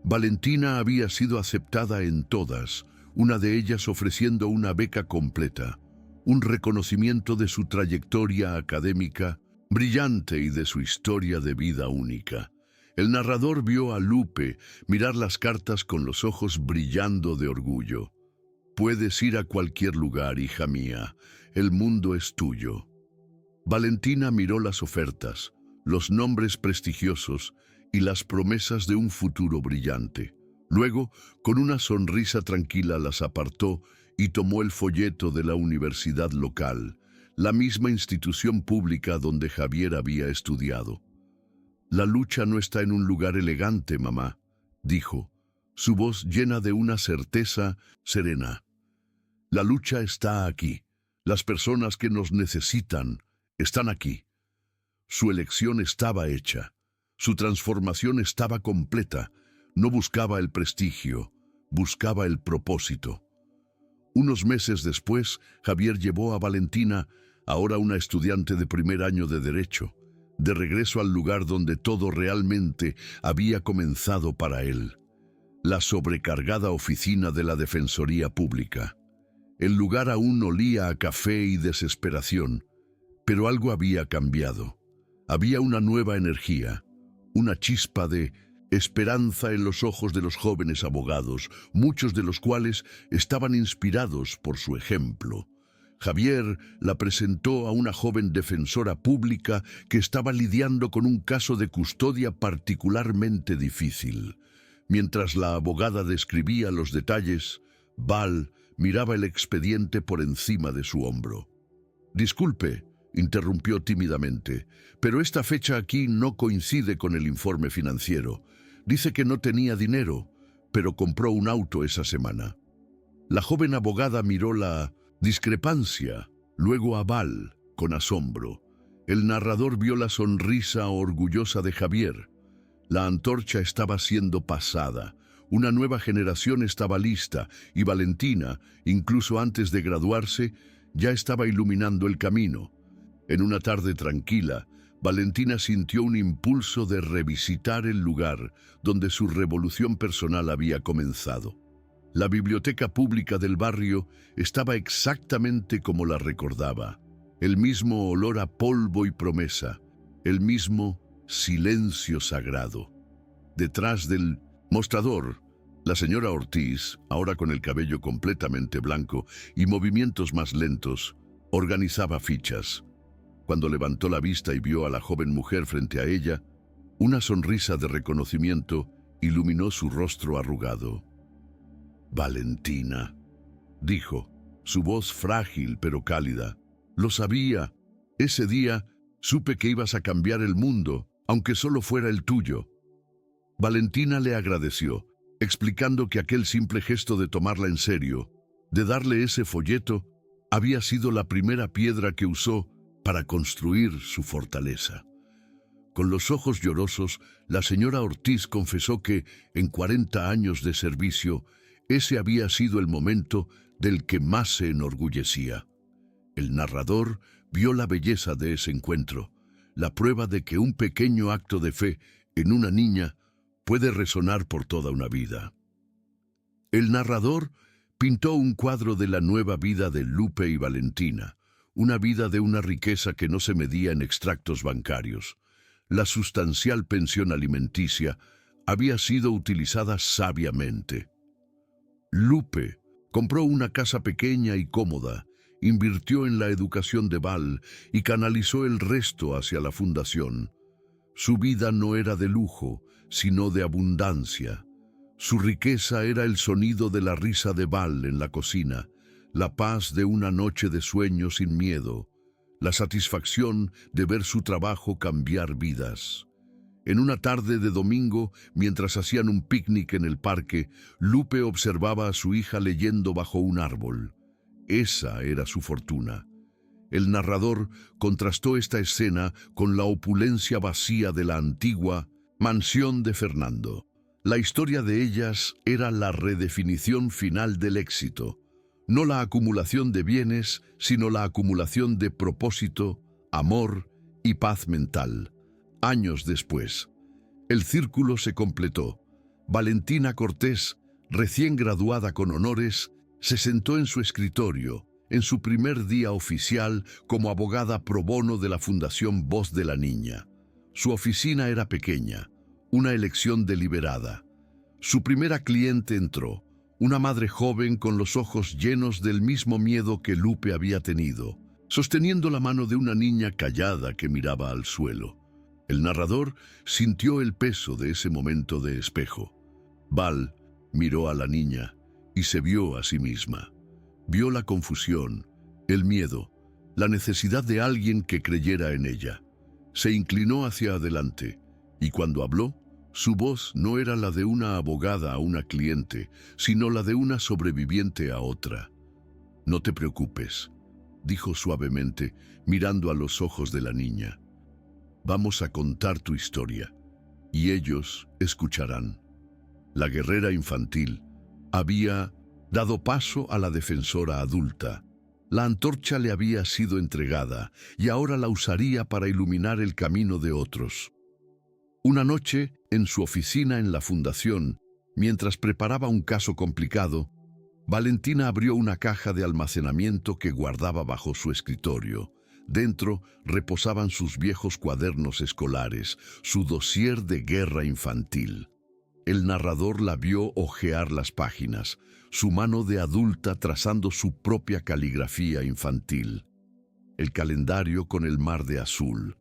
Valentina había sido aceptada en todas, una de ellas ofreciendo una beca completa, un reconocimiento de su trayectoria académica brillante y de su historia de vida única. El narrador vio a Lupe mirar las cartas con los ojos brillando de orgullo. «Puedes ir a cualquier lugar, hija mía. El mundo es tuyo». Valentina miró las ofertas, los nombres prestigiosos y las promesas de un futuro brillante. Luego, con una sonrisa tranquila, las apartó y tomó el folleto de la universidad local, la misma institución pública donde Javier había estudiado. «La lucha no está en un lugar elegante, mamá», dijo, su voz llena de una certeza serena. «La lucha está aquí. Las personas que nos necesitan están aquí». Su elección estaba hecha. Su transformación estaba completa. No buscaba el prestigio, buscaba el propósito. Unos meses después, Javier llevó a Valentina, ahora una estudiante de primer año de Derecho, de regreso al lugar donde todo realmente había comenzado para él, la sobrecargada oficina de la Defensoría Pública. El lugar aún olía a café y desesperación, pero algo había cambiado. Había una nueva energía, una chispa de esperanza en los ojos de los jóvenes abogados, muchos de los cuales estaban inspirados por su ejemplo. Javier la presentó a una joven defensora pública que estaba lidiando con un caso de custodia particularmente difícil. Mientras la abogada describía los detalles, Val miraba el expediente por encima de su hombro. «Disculpe», interrumpió tímidamente, «pero esta fecha aquí no coincide con el informe financiero. Dice que no tenía dinero, pero compró un auto esa semana». La joven abogada miró la discrepancia, luego a Val, con asombro. El narrador vio la sonrisa orgullosa de Javier. La antorcha estaba siendo pasada. Una nueva generación estaba lista y Valentina, incluso antes de graduarse, ya estaba iluminando el camino. En una tarde tranquila, Valentina sintió un impulso de revisitar el lugar donde su revolución personal había comenzado. La biblioteca pública del barrio estaba exactamente como la recordaba. El mismo olor a polvo y promesa, el mismo silencio sagrado. Detrás del mostrador, la señora Ortiz, ahora con el cabello completamente blanco y movimientos más lentos, organizaba fichas. Cuando levantó la vista y vio a la joven mujer frente a ella, una sonrisa de reconocimiento iluminó su rostro arrugado. «Valentina», dijo, su voz frágil pero cálida. «Lo sabía. Ese día supe que ibas a cambiar el mundo, aunque solo fuera el tuyo». Valentina le agradeció, explicando que aquel simple gesto de tomarla en serio, de darle ese folleto, había sido la primera piedra que usó para construir su fortaleza. Con los ojos llorosos, la señora Ortiz confesó que, en 40 años de servicio, ese había sido el momento del que más se enorgullecía. El narrador vio la belleza de ese encuentro, la prueba de que un pequeño acto de fe en una niña puede resonar por toda una vida. El narrador pintó un cuadro de la nueva vida de Lupe y Valentina, una vida de una riqueza que no se medía en extractos bancarios. La sustancial pensión alimenticia había sido utilizada sabiamente. Lupe compró una casa pequeña y cómoda, invirtió en la educación de Val y canalizó el resto hacia la fundación. Su vida no era de lujo, sino de abundancia. Su riqueza era el sonido de la risa de Val en la cocina, la paz de una noche de sueño sin miedo, la satisfacción de ver su trabajo cambiar vidas. En una tarde de domingo, mientras hacían un picnic en el parque, Lupe observaba a su hija leyendo bajo un árbol. Esa era su fortuna. El narrador contrastó esta escena con la opulencia vacía de la antigua mansión de Fernando. La historia de ellas era la redefinición final del éxito. No la acumulación de bienes, sino la acumulación de propósito, amor y paz mental. Años después, el círculo se completó. Valentina Cortés, recién graduada con honores, se sentó en su escritorio, en su primer día oficial como abogada pro bono de la Fundación Voz de la Niña. Su oficina era pequeña, una elección deliberada. Su primera cliente entró, una madre joven con los ojos llenos del mismo miedo que Lupe había tenido, sosteniendo la mano de una niña callada que miraba al suelo. El narrador sintió el peso de ese momento de espejo. Val miró a la niña y se vio a sí misma. Vio la confusión, el miedo, la necesidad de alguien que creyera en ella. Se inclinó hacia adelante y cuando habló, su voz no era la de una abogada a una cliente, sino la de una sobreviviente a otra. «No te preocupes», dijo suavemente, mirando a los ojos de la niña. «Vamos a contar tu historia, y ellos escucharán». La guerrera infantil había dado paso a la defensora adulta. La antorcha le había sido entregada, y ahora la usaría para iluminar el camino de otros. Una noche, en su oficina en la fundación, mientras preparaba un caso complicado, Valentina abrió una caja de almacenamiento que guardaba bajo su escritorio. Dentro reposaban sus viejos cuadernos escolares, su dossier de guerra infantil. El narrador la vio hojear las páginas, su mano de adulta trazando su propia caligrafía infantil. El calendario con el mar de azul,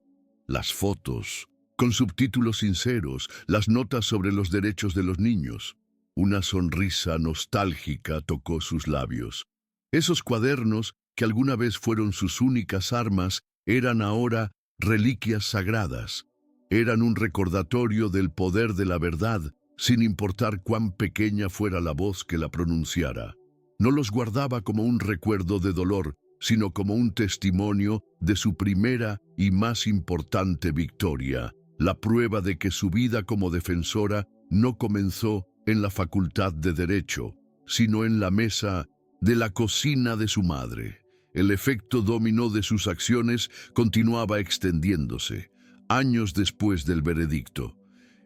las fotos, con subtítulos sinceros, las notas sobre los derechos de los niños. Una sonrisa nostálgica tocó sus labios. Esos cuadernos, que alguna vez fueron sus únicas armas, eran ahora reliquias sagradas. Eran un recordatorio del poder de la verdad, sin importar cuán pequeña fuera la voz que la pronunciara. No los guardaba como un recuerdo de dolor, sino como un testimonio de su primera y más importante victoria, la prueba de que su vida como defensora no comenzó en la facultad de Derecho, sino en la mesa de la cocina de su madre. El efecto dominó de sus acciones continuaba extendiéndose. Años después del veredicto,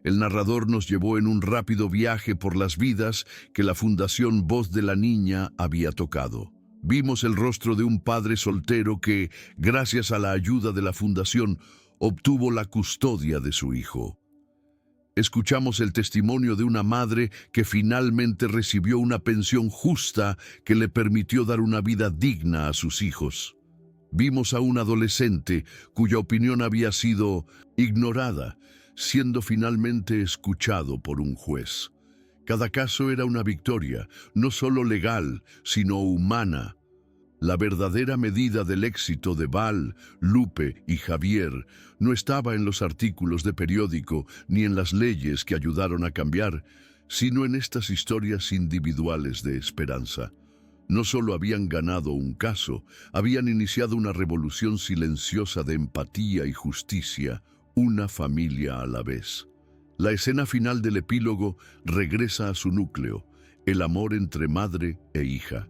el narrador nos llevó en un rápido viaje por las vidas que la Fundación Voz de la Niña había tocado. Vimos el rostro de un padre soltero que, gracias a la ayuda de la Fundación, obtuvo la custodia de su hijo. Escuchamos el testimonio de una madre que finalmente recibió una pensión justa que le permitió dar una vida digna a sus hijos. Vimos a un adolescente cuya opinión había sido ignorada, siendo finalmente escuchado por un juez. Cada caso era una victoria, no solo legal, sino humana. La verdadera medida del éxito de Val, Lupe y Javier no estaba en los artículos de periódico ni en las leyes que ayudaron a cambiar, sino en estas historias individuales de esperanza. No solo habían ganado un caso, habían iniciado una revolución silenciosa de empatía y justicia, una familia a la vez. La escena final del epílogo regresa a su núcleo, el amor entre madre e hija.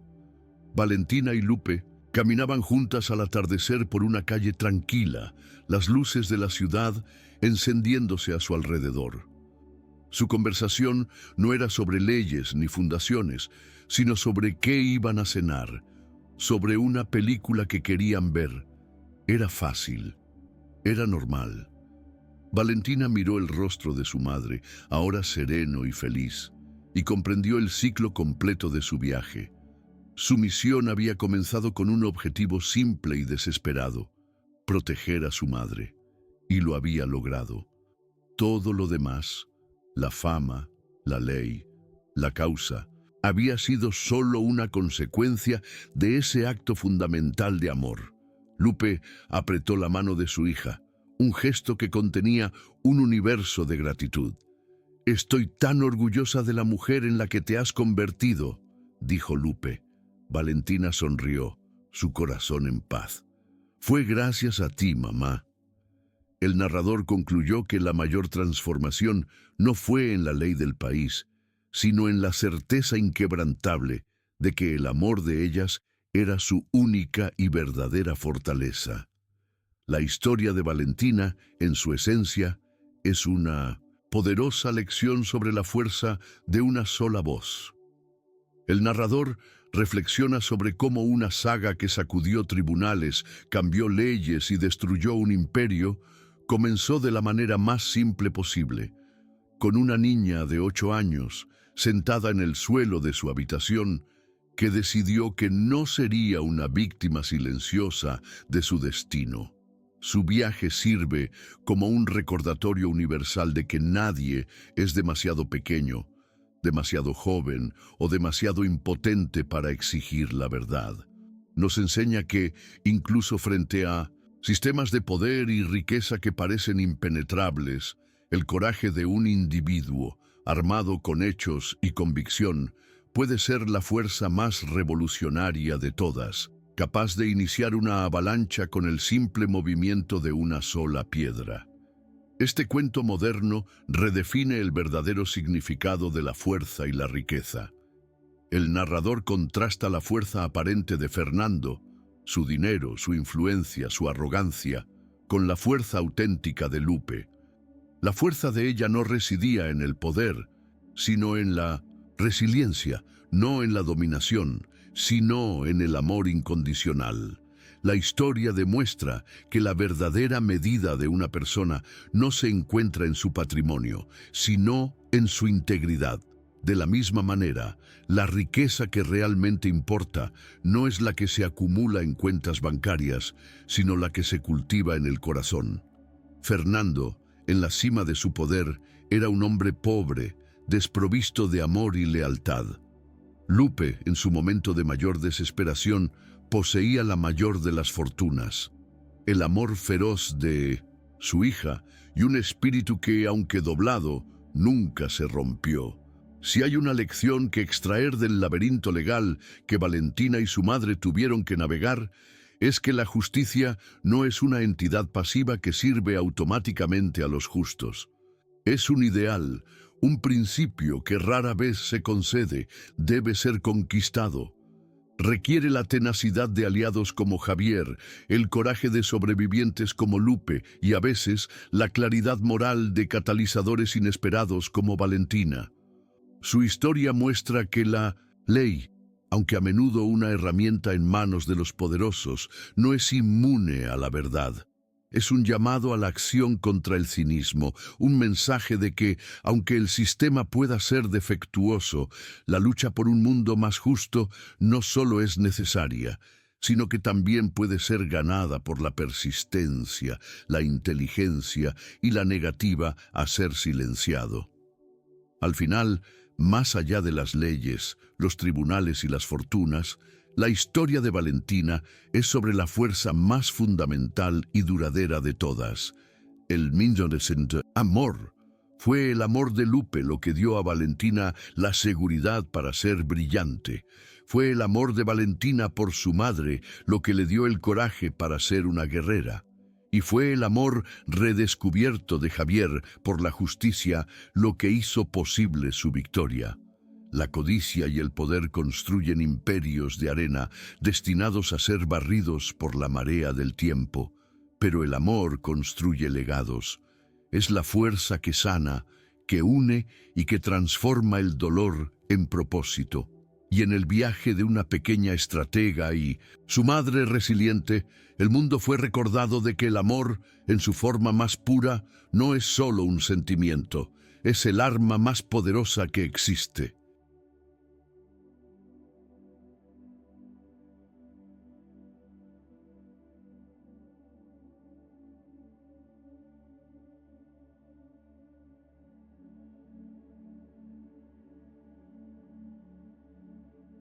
Valentina y Lupe caminaban juntas al atardecer por una calle tranquila, las luces de la ciudad encendiéndose a su alrededor. Su conversación no era sobre leyes ni fundaciones, sino sobre qué iban a cenar, sobre una película que querían ver. Era fácil, era normal. Valentina miró el rostro de su madre, ahora sereno y feliz, y comprendió el ciclo completo de su viaje. Su misión había comenzado con un objetivo simple y desesperado: proteger a su madre, y lo había logrado. Todo lo demás, la fama, la ley, la causa, había sido solo una consecuencia de ese acto fundamental de amor. Lupe apretó la mano de su hija, un gesto que contenía un universo de gratitud. «Estoy tan orgullosa de la mujer en la que te has convertido», dijo Lupe. Valentina sonrió, su corazón en paz. «Fue gracias a ti, mamá». El narrador concluyó que la mayor transformación no fue en la ley del país, sino en la certeza inquebrantable de que el amor de ellas era su única y verdadera fortaleza. La historia de Valentina, en su esencia, es una poderosa lección sobre la fuerza de una sola voz. El narrador reflexiona sobre cómo una saga que sacudió tribunales, cambió leyes y destruyó un imperio, comenzó de la manera más simple posible, con una niña de 8 años, sentada en el suelo de su habitación, que decidió que no sería una víctima silenciosa de su destino. Su viaje sirve como un recordatorio universal de que nadie es demasiado pequeño, demasiado joven o demasiado impotente para exigir la verdad. Nos enseña que, incluso frente a sistemas de poder y riqueza que parecen impenetrables, el coraje de un individuo, armado con hechos y convicción, puede ser la fuerza más revolucionaria de todas, capaz de iniciar una avalancha con el simple movimiento de una sola piedra. Este cuento moderno redefine el verdadero significado de la fuerza y la riqueza. El narrador contrasta la fuerza aparente de Fernando, su dinero, su influencia, su arrogancia, con la fuerza auténtica de Lupe. La fuerza de ella no residía en el poder, sino en la resiliencia, no en la dominación, sino en el amor incondicional. La historia demuestra que la verdadera medida de una persona no se encuentra en su patrimonio, sino en su integridad. De la misma manera, la riqueza que realmente importa no es la que se acumula en cuentas bancarias, sino la que se cultiva en el corazón. Fernando, en la cima de su poder, era un hombre pobre, desprovisto de amor y lealtad. Lupe, en su momento de mayor desesperación, poseía la mayor de las fortunas, el amor feroz de su hija y un espíritu que, aunque doblado, nunca se rompió. Si hay una lección que extraer del laberinto legal que Valentina y su madre tuvieron que navegar, es que la justicia no es una entidad pasiva que sirve automáticamente a los justos. Es un ideal, un principio que rara vez se concede, debe ser conquistado. Requiere la tenacidad de aliados como Javier, el coraje de sobrevivientes como Lupe y a veces la claridad moral de catalizadores inesperados como Valentina. Su historia muestra que la ley, aunque a menudo una herramienta en manos de los poderosos, no es inmune a la verdad. Es un llamado a la acción contra el cinismo, un mensaje de que, aunque el sistema pueda ser defectuoso, la lucha por un mundo más justo no solo es necesaria, sino que también puede ser ganada por la persistencia, la inteligencia y la negativa a ser silenciado. Al final, más allá de las leyes, los tribunales y las fortunas, la historia de Valentina es sobre la fuerza más fundamental y duradera de todas, el amor. Fue el amor de Lupe lo que dio a Valentina la seguridad para ser brillante. Fue el amor de Valentina por su madre lo que le dio el coraje para ser una guerrera. Y fue el amor redescubierto de Javier por la justicia lo que hizo posible su victoria. La codicia y el poder construyen imperios de arena destinados a ser barridos por la marea del tiempo, pero el amor construye legados. Es la fuerza que sana, que une y que transforma el dolor en propósito. Y en el viaje de una pequeña estratega y su madre resiliente, el mundo fue recordado de que el amor, en su forma más pura, no es solo un sentimiento, es el arma más poderosa que existe.